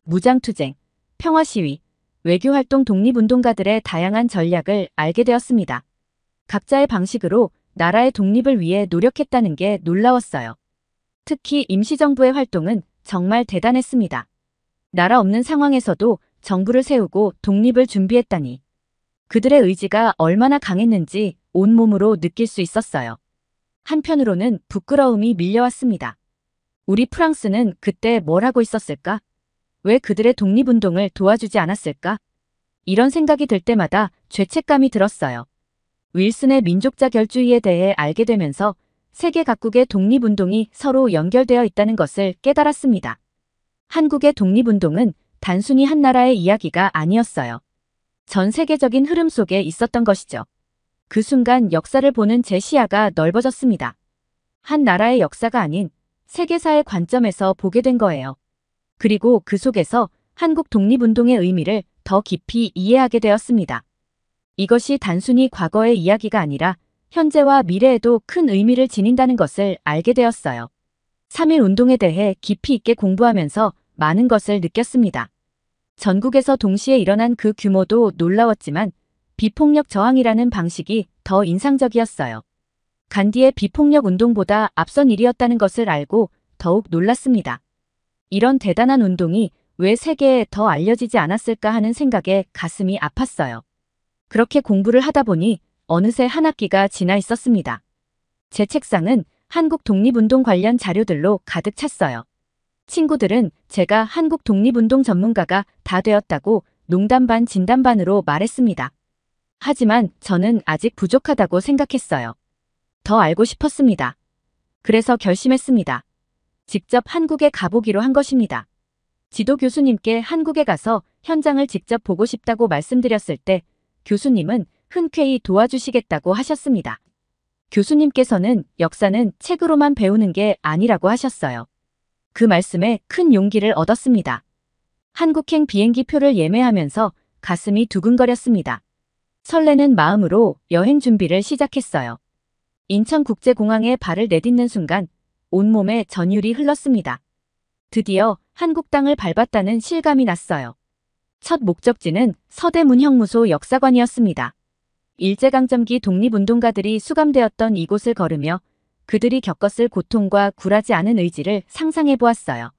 무장투쟁, 평화시위, 외교활동 독립운동가들의 다양한 전략을 알게 되었습니다. 각자의 방식으로 나라의 독립을 위해 노력했다는 게 놀라웠어요. 특히 임시정부의 활동은 정말 대단했습니다. 나라 없는 상황에서도 정부를 세우고 독립을 준비했다니. 그들의 의지가 얼마나 강했는지 온몸으로 느낄 수 있었어요. 한편으로는 부끄러움이 밀려왔습니다. 우리 프랑스는 그때 뭘 하고 있었을까? 왜 그들의 독립운동을 도와주지 않았을까? 이런 생각이 들 때마다 죄책감이 들었어요. 윌슨의 민족자결주의에 대해 알게 되면서 세계 각국의 독립운동이 서로 연결되어 있다는 것을 깨달았습니다. 한국의 독립운동은 단순히 한 나라의 이야기가 아니었어요. 전 세계적인 흐름 속에 있었던 것이죠. 그 순간 역사를 보는 제 시야가 넓어졌습니다. 한 나라의 역사가 아닌 세계사의 관점에서 보게 된 거예요. 그리고 그 속에서 한국 독립운동의 의미를 더 깊이 이해하게 되었습니다. 이것이 단순히 과거의 이야기가 아니라 현재와 미래에도 큰 의미를 지닌다는 것을 알게 되었어요. 3.1 운동에 대해 깊이 있게 공부하면서 많은 것을 느꼈습니다. 전국에서 동시에 일어난 그 규모도 놀라웠지만 비폭력 저항이라는 방식이 더 인상적이었어요. 간디의 비폭력 운동보다 앞선 일이었다는 것을 알고 더욱 놀랐습니다. 이런 대단한 운동이 왜 세계에 더 알려지지 않았을까 하는 생각에 가슴이 아팠어요. 그렇게 공부를 하다 보니 어느새 한 학기가 지나 있었습니다. 제 책상은 한국 독립운동 관련 자료들로 가득 찼어요. 친구들은 제가 한국 독립운동 전문가가 다 되었다고 농담 반 진담 반으로 말했습니다. 하지만 저는 아직 부족하다고 생각했어요. 더 알고 싶었습니다. 그래서 결심했습니다. 직접 한국에 가보기로 한 것입니다. 지도 교수님께 한국에 가서 현장을 직접 보고 싶다고 말씀드렸을 때 교수님은 흔쾌히 도와주시겠다고 하셨습니다. 교수님께서는 역사는 책으로만 배우는 게 아니라고 하셨어요. 그 말씀에 큰 용기를 얻었습니다. 한국행 비행기 표를 예매하면서 가슴이 두근거렸습니다. 설레는 마음으로 여행 준비를 시작했어요. 인천국제공항에 발을 내딛는 순간 온몸에 전율이 흘렀습니다. 드디어 한국 땅을 밟았다는 실감이 났어요. 첫 목적지는 서대문형무소 역사관이었습니다. 일제강점기 독립운동가들이 수감되었던 이곳을 걸으며 그들이 겪었을 고통과 굴하지 않은 의지를 상상해 보았어요.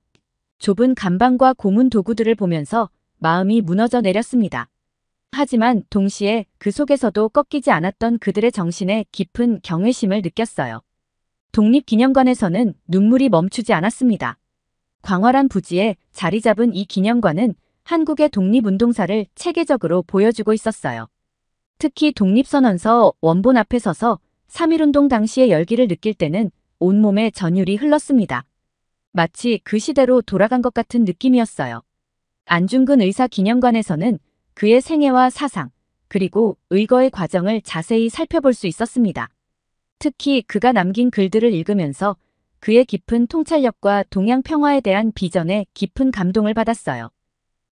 좁은 간방과 고문 도구들을 보면서 마음이 무너져 내렸습니다. 하지만 동시에 그 속에서도 꺾이지 않았던 그들의 정신에 깊은 경외심을 느꼈어요. 독립기념관에서는 눈물이 멈추지 않았습니다. 광활한 부지에 자리 잡은 이 기념관은 한국의 독립운동사를 체계적으로 보여주고 있었어요. 특히 독립선언서 원본 앞에 서서 3.1운동 당시의 열기를 느낄 때는 온몸에 전율이 흘렀습니다. 마치 그 시대로 돌아간 것 같은 느낌이었어요. 안중근 의사 기념관에서는 그의 생애와 사상, 그리고 의거의 과정을 자세히 살펴볼 수 있었습니다. 특히 그가 남긴 글들을 읽으면서 그의 깊은 통찰력과 동양 평화에 대한 비전에 깊은 감동을 받았어요.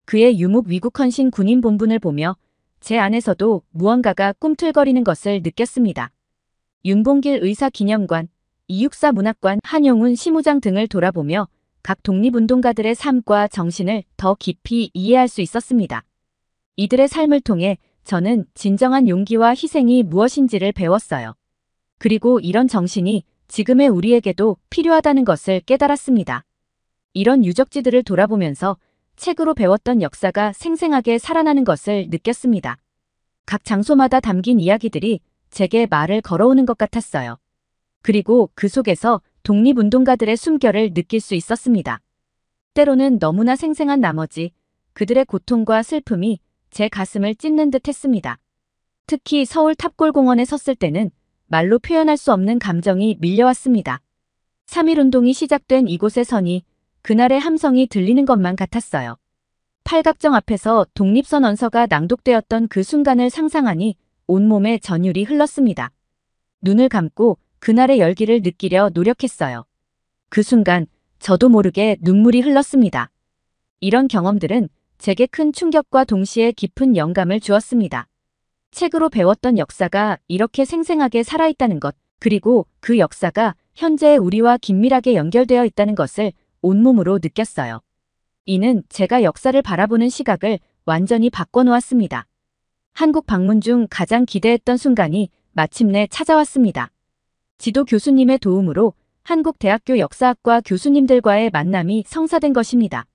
그의 유목위국헌신 군인 본분을 보며 제 안에서도 무언가가 꿈틀거리는 것을 느꼈습니다. 윤봉길 의사기념관, 이육사 문학관, 한용운 시무장 등을 돌아보며 각 독립운동가들의 삶과 정신을 더 깊이 이해할 수 있었습니다. 이들의 삶을 통해 저는 진정한 용기와 희생이 무엇인지를 배웠어요. 그리고 이런 정신이 지금의 우리에게도 필요하다는 것을 깨달았습니다. 이런 유적지들을 돌아보면서 책으로 배웠던 역사가 생생하게 살아나는 것을 느꼈습니다. 각 장소마다 담긴 이야기들이 제게 말을 걸어오는 것 같았어요. 그리고 그 속에서 독립운동가들의 숨결을 느낄 수 있었습니다. 때로는 너무나 생생한 나머지 그들의 고통과 슬픔이 제 가슴을 찢는 듯 했습니다. 특히 서울 탑골공원에 섰을 때는 말로 표현할 수 없는 감정이 밀려왔습니다. 3.1운동이 시작된 이곳에 서니 그날의 함성이 들리는 것만 같았어요. 팔각정 앞에서 독립선언서가 낭독되었던 그 순간을 상상하니 온몸에 전율이 흘렀습니다. 눈을 감고 그날의 열기를 느끼려 노력했어요. 그 순간 저도 모르게 눈물이 흘렀습니다. 이런 경험들은 제게 큰 충격과 동시에 깊은 영감을 주었습니다. 책으로 배웠던 역사가 이렇게 생생하게 살아있다는 것, 그리고 그 역사가 현재의 우리와 긴밀하게 연결되어 있다는 것을 온몸으로 느꼈어요. 이는 제가 역사를 바라보는 시각을 완전히 바꿔놓았습니다. 한국 방문 중 가장 기대했던 순간이 마침내 찾아왔습니다. 지도 교수님의 도움으로 한국대학교 역사학과 교수님들과의 만남이 성사된 것입니다.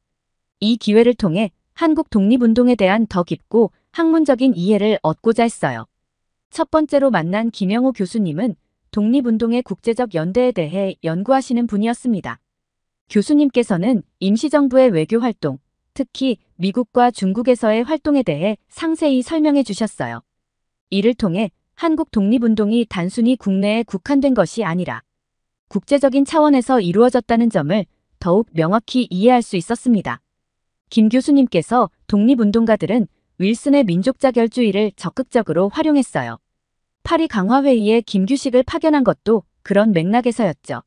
이 기회를 통해 한국 독립운동에 대한 더 깊고 학문적인 이해를 얻고자 했어요. 첫 번째로 만난 김영호 교수님은 독립운동의 국제적 연대에 대해 연구하시는 분이었습니다. 교수님께서는 임시정부의 외교활동, 특히 미국과 중국에서의 활동에 대해 상세히 설명해 주셨어요. 이를 통해 한국 독립운동이 단순히 국내에 국한된 것이 아니라 국제적인 차원에서 이루어졌다는 점을 더욱 명확히 이해할 수 있었습니다. 김 교수님께서 독립운동가들은 윌슨의 민족자결주의를 적극적으로 활용했어요. 파리 강화회의에 김규식을 파견한 것도 그런 맥락에서였죠.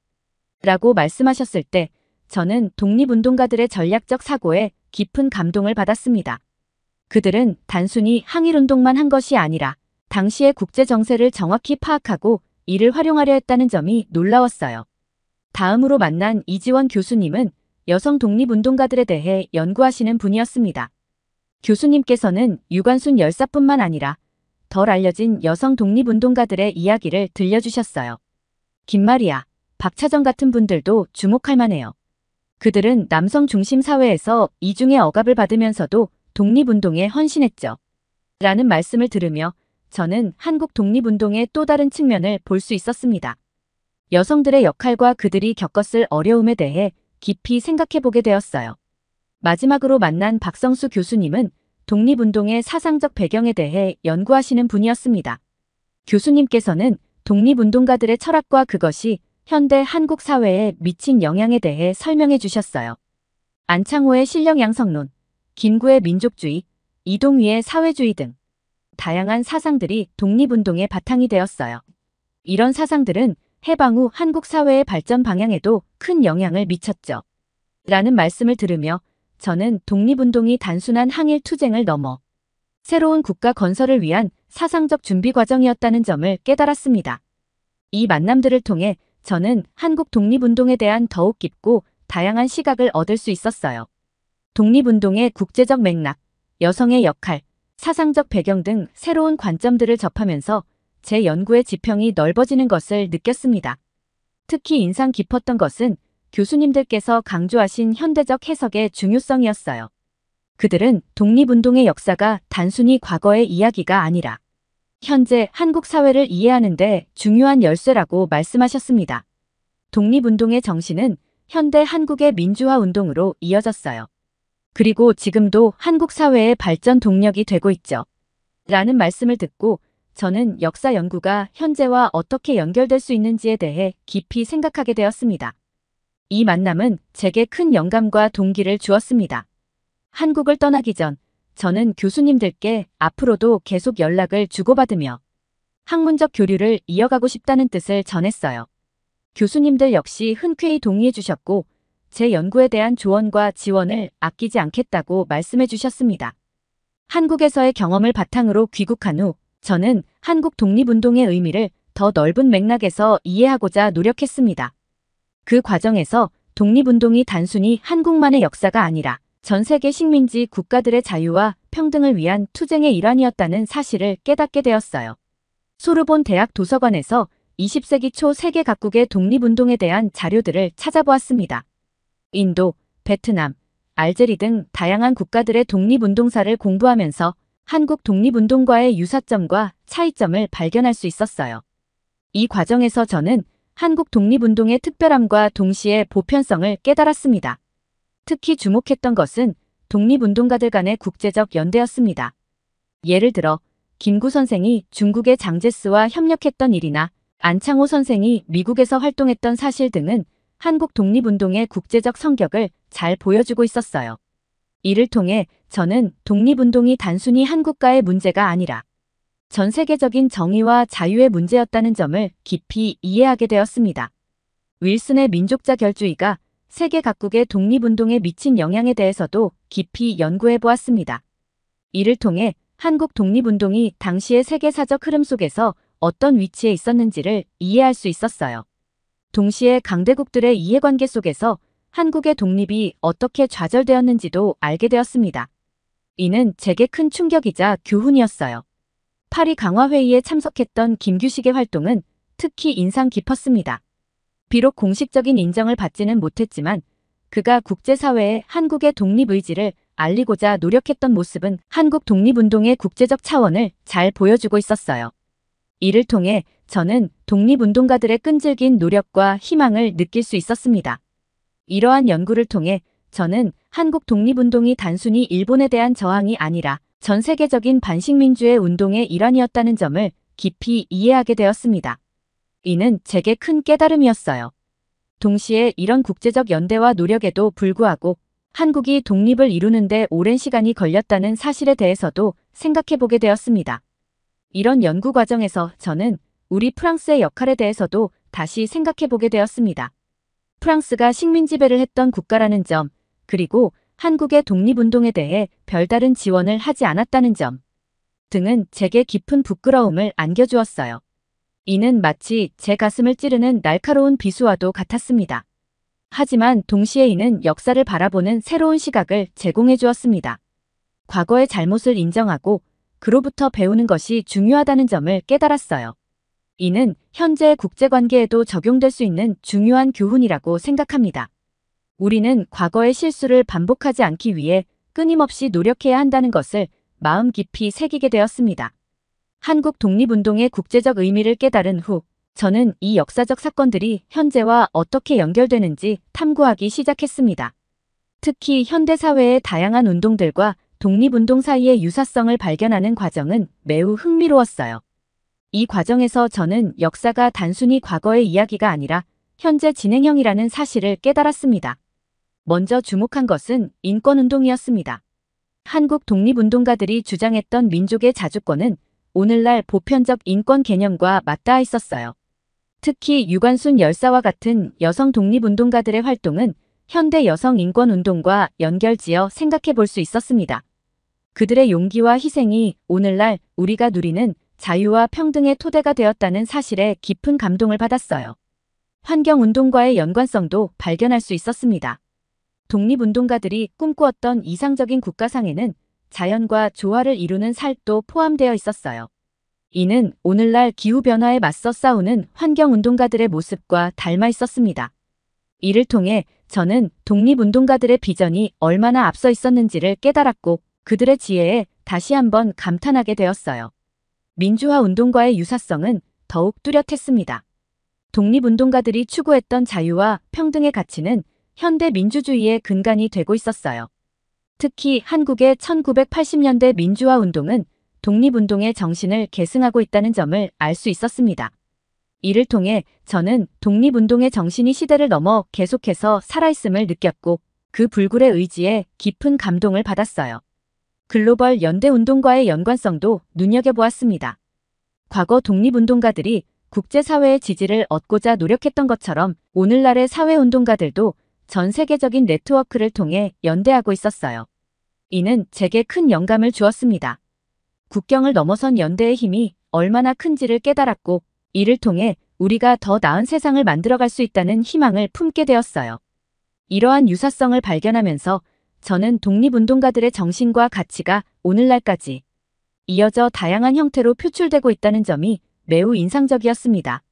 라고 말씀하셨을 때 저는 독립운동가들의 전략적 사고에 깊은 감동을 받았습니다. 그들은 단순히 항일운동만 한 것이 아니라 당시의 국제 정세를 정확히 파악하고 이를 활용하려 했다는 점이 놀라웠어요. 다음으로 만난 이지원 교수님은 여성 독립운동가들에 대해 연구하시는 분이었습니다. 교수님께서는 유관순 열사뿐만 아니라 덜 알려진 여성 독립운동가들의 이야기를 들려주셨어요. 김마리아, 박차정 같은 분들도 주목할 만해요. 그들은 남성 중심 사회에서 이중의 억압을 받으면서도 독립운동에 헌신했죠. 라는 말씀을 들으며 저는 한국 독립운동의 또 다른 측면을 볼 수 있었습니다. 여성들의 역할과 그들이 겪었을 어려움에 대해 깊이 생각해보게 되었어요. 마지막으로 만난 박성수 교수님은 독립운동의 사상적 배경에 대해 연구하시는 분이었습니다. 교수님께서는 독립운동가들의 철학과 그것이 현대 한국 사회에 미친 영향에 대해 설명해 주셨어요. 안창호의 실력 양성론, 김구의 민족주의, 이동휘의 사회주의 등 다양한 사상들이 독립운동의 바탕이 되었어요. 이런 사상들은 해방 후 한국 사회의 발전 방향에도 큰 영향을 미쳤죠. 라는 말씀을 들으며 저는 독립운동이 단순한 항일 투쟁을 넘어 새로운 국가 건설을 위한 사상적 준비 과정이었다는 점을 깨달았습니다. 이 만남들을 통해 저는 한국 독립운동에 대한 더욱 깊고 다양한 시각을 얻을 수 있었어요. 독립운동의 국제적 맥락, 여성의 역할, 사상적 배경 등 새로운 관점들을 접하면서 제 연구의 지평이 넓어지는 것을 느꼈습니다. 특히 인상 깊었던 것은 교수님들께서 강조하신 현대적 해석의 중요성이었어요. 그들은 독립운동의 역사가 단순히 과거의 이야기가 아니라 현재 한국 사회를 이해하는 데 중요한 열쇠라고 말씀하셨습니다. 독립운동의 정신은 현대 한국의 민주화 운동으로 이어졌어요. 그리고 지금도 한국 사회의 발전 동력이 되고 있죠. 라는 말씀을 듣고 저는 역사 연구가 현재와 어떻게 연결될 수 있는지에 대해 깊이 생각하게 되었습니다. 이 만남은 제게 큰 영감과 동기를 주었습니다. 한국을 떠나기 전 저는 교수님들께 앞으로도 계속 연락을 주고받으며 학문적 교류를 이어가고 싶다는 뜻을 전했어요. 교수님들 역시 흔쾌히 동의해 주셨고 제 연구에 대한 조언과 지원을 아끼지 않겠다고 말씀해 주셨습니다. 한국에서의 경험을 바탕으로 귀국한 후 저는 한국 독립운동의 의미를 더 넓은 맥락에서 이해하고자 노력했습니다. 그 과정에서 독립운동이 단순히 한국만의 역사가 아니라 전 세계 식민지 국가들의 자유와 평등을 위한 투쟁의 일환이었다는 사실을 깨닫게 되었어요. 소르본 대학 도서관에서 20세기 초 세계 각국의 독립운동에 대한 자료들을 찾아보았습니다. 인도, 베트남, 알제리 등 다양한 국가들의 독립운동사를 공부하면서 한국 독립운동과의 유사점과 차이점을 발견할 수 있었어요. 이 과정에서 저는 한국 독립운동의 특별함과 동시에 보편성을 깨달았습니다. 특히 주목했던 것은 독립운동가들 간의 국제적 연대였습니다. 예를 들어 김구 선생이 중국의 장제스와 협력했던 일이나 안창호 선생이 미국에서 활동했던 사실 등은 한국 독립운동의 국제적 성격을 잘 보여주고 있었어요. 이를 통해 저는 독립운동이 단순히 한국가의 문제가 아니라 전 세계적인 정의와 자유의 문제였다는 점을 깊이 이해하게 되었습니다. 윌슨의 민족자결주의가 세계 각국의 독립운동에 미친 영향에 대해서도 깊이 연구해 보았습니다. 이를 통해 한국 독립운동이 당시의 세계사적 흐름 속에서 어떤 위치에 있었는지를 이해할 수 있었어요. 동시에 강대국들의 이해관계 속에서 한국의 독립이 어떻게 좌절되었는지도 알게 되었습니다. 이는 제게 큰 충격이자 교훈이었어요. 파리 강화회의에 참석했던 김규식의 활동은 특히 인상 깊었습니다. 비록 공식적인 인정을 받지는 못했지만 그가 국제사회에 한국의 독립의지를 알리고자 노력했던 모습은 한국 독립운동의 국제적 차원을 잘 보여주고 있었어요. 이를 통해 저는 독립운동가들의 끈질긴 노력과 희망을 느낄 수 있었습니다. 이러한 연구를 통해 저는 한국 독립운동이 단순히 일본에 대한 저항이 아니라 전 세계적인 반식민주의 운동의 일환이었다는 점을 깊이 이해하게 되었습니다. 이는 제게 큰 깨달음이었어요. 동시에 이런 국제적 연대와 노력에도 불구하고 한국이 독립을 이루는데 오랜 시간이 걸렸다는 사실에 대해서도 생각해보게 되었습니다. 이런 연구 과정에서 저는 우리 프랑스의 역할에 대해서도 다시 생각해보게 되었습니다. 프랑스가 식민 지배를 했던 국가라는 점, 그리고 한국의 독립운동에 대해 별다른 지원을 하지 않았다는 점 등은 제게 깊은 부끄러움을 안겨주었어요. 이는 마치 제 가슴을 찌르는 날카로운 비수와도 같았습니다. 하지만 동시에 이는 역사를 바라보는 새로운 시각을 제공해 주었습니다. 과거의 잘못을 인정하고 그로부터 배우는 것이 중요하다는 점을 깨달았어요. 이는 현재의 국제관계에도 적용될 수 있는 중요한 교훈이라고 생각합니다. 우리는 과거의 실수를 반복하지 않기 위해 끊임없이 노력해야 한다는 것을 마음 깊이 새기게 되었습니다. 한국 독립운동의 국제적 의미를 깨달은 후 저는 이 역사적 사건들이 현재와 어떻게 연결되는지 탐구하기 시작했습니다. 특히 현대사회의 다양한 운동들과 독립운동 사이의 유사성을 발견하는 과정은 매우 흥미로웠어요. 이 과정에서 저는 역사가 단순히 과거의 이야기가 아니라 현재 진행형이라는 사실을 깨달았습니다. 먼저 주목한 것은 인권운동이었습니다. 한국 독립운동가들이 주장했던 민족의 자주권은 오늘날 보편적 인권 개념과 맞닿아 있었어요. 특히 유관순 열사와 같은 여성 독립운동가들의 활동은 현대 여성 인권운동과 연결지어 생각해 볼 수 있었습니다. 그들의 용기와 희생이 오늘날 우리가 누리는 자유와 평등의 토대가 되었다는 사실에 깊은 감동을 받았어요. 환경운동과의 연관성도 발견할 수 있었습니다. 독립운동가들이 꿈꾸었던 이상적인 국가상에는 자연과 조화를 이루는 삶도 포함되어 있었어요. 이는 오늘날 기후변화에 맞서 싸우는 환경운동가들의 모습과 닮아 있었습니다. 이를 통해 저는 독립운동가들의 비전이 얼마나 앞서 있었는지를 깨달았고 그들의 지혜에 다시 한번 감탄하게 되었어요. 민주화 운동과의 유사성은 더욱 뚜렷했습니다. 독립운동가들이 추구했던 자유와 평등의 가치는 현대 민주주의의 근간이 되고 있었어요. 특히 한국의 1980년대 민주화 운동은 독립운동의 정신을 계승하고 있다는 점을 알 수 있었습니다. 이를 통해 저는 독립운동의 정신이 시대를 넘어 계속해서 살아있음을 느꼈고 그 불굴의 의지에 깊은 감동을 받았어요. 글로벌 연대운동과의 연관성도 눈여겨보았습니다. 과거 독립운동가들이 국제사회의 지지를 얻고자 노력했던 것처럼 오늘날의 사회운동가들도 전 세계적인 네트워크를 통해 연대하고 있었어요. 이는 제게 큰 영감을 주었습니다. 국경을 넘어선 연대의 힘이 얼마나 큰지를 깨달았고 이를 통해 우리가 더 나은 세상을 만들어갈 수 있다는 희망을 품게 되었어요. 이러한 유사성을 발견하면서 저는 독립운동가들의 정신과 가치가 오늘날까지 이어져 다양한 형태로 표출되고 있다는 점이 매우 인상적이었습니다.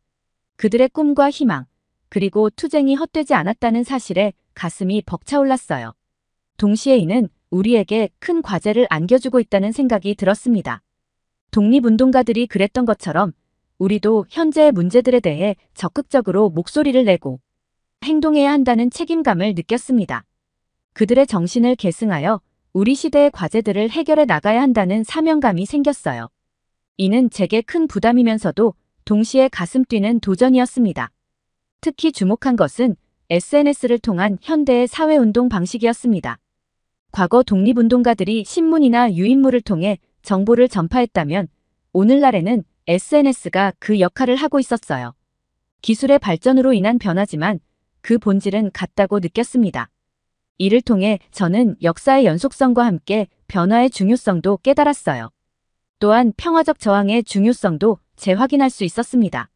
그들의 꿈과 희망, 그리고 투쟁이 헛되지 않았다는 사실에 가슴이 벅차올랐어요. 동시에 이는 우리에게 큰 과제를 안겨주고 있다는 생각이 들었습니다. 독립운동가들이 그랬던 것처럼 우리도 현재의 문제들에 대해 적극적으로 목소리를 내고 행동해야 한다는 책임감을 느꼈습니다. 그들의 정신을 계승하여 우리 시대의 과제들을 해결해 나가야 한다는 사명감이 생겼어요. 이는 제게 큰 부담이면서도 동시에 가슴 뛰는 도전이었습니다. 특히 주목한 것은 SNS를 통한 현대의 사회운동 방식이었습니다. 과거 독립운동가들이 신문이나 유인물을 통해 정보를 전파했다면 오늘날에는 SNS가 그 역할을 하고 있었어요. 기술의 발전으로 인한 변화지만 그 본질은 같다고 느꼈습니다. 이를 통해 저는 역사의 연속성과 함께 변화의 중요성도 깨달았어요. 또한 평화적 저항의 중요성도 재확인할 수 있었습니다.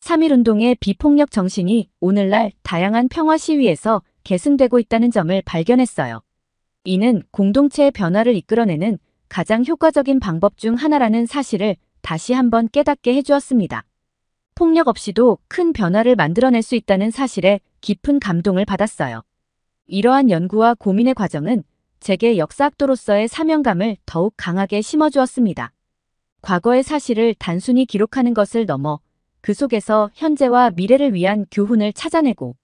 3.1운동의 비폭력 정신이 오늘날 다양한 평화 시위에서 계승되고 있다는 점을 발견했어요. 이는 공동체의 변화를 이끌어내는 가장 효과적인 방법 중 하나라는 사실을 다시 한번 깨닫게 해주었습니다. 폭력 없이도 큰 변화를 만들어낼 수 있다는 사실에 깊은 감동을 받았어요. 이러한 연구와 고민의 과정은 제게 역사학도로서의 사명감을 더욱 강하게 심어주었습니다. 과거의 사실을 단순히 기록하는 것을 넘어 그 속에서 현재와 미래를 위한 교훈을 찾아내고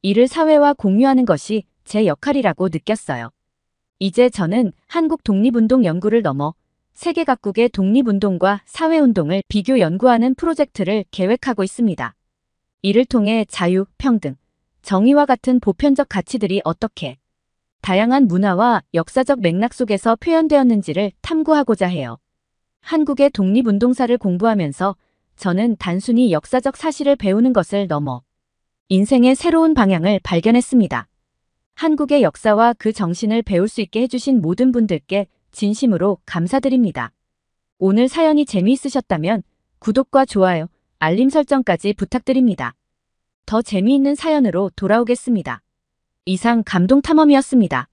이를 사회와 공유하는 것이 제 역할이라고 느꼈어요. 이제 저는 한국 독립운동 연구를 넘어 세계 각국의 독립운동과 사회운동을 비교 연구하는 프로젝트를 계획하고 있습니다. 이를 통해 자유, 평등, 정의와 같은 보편적 가치들이 어떻게 다양한 문화와 역사적 맥락 속에서 표현되었는지를 탐구하고자 해요. 한국의 독립운동사를 공부하면서 저는 단순히 역사적 사실을 배우는 것을 넘어 인생의 새로운 방향을 발견했습니다. 한국의 역사와 그 정신을 배울 수 있게 해주신 모든 분들께 진심으로 감사드립니다. 오늘 사연이 재미있으셨다면 구독과 좋아요, 알림 설정까지 부탁드립니다. 더 재미있는 사연으로 돌아오겠습니다. 이상 감동탐험이었습니다.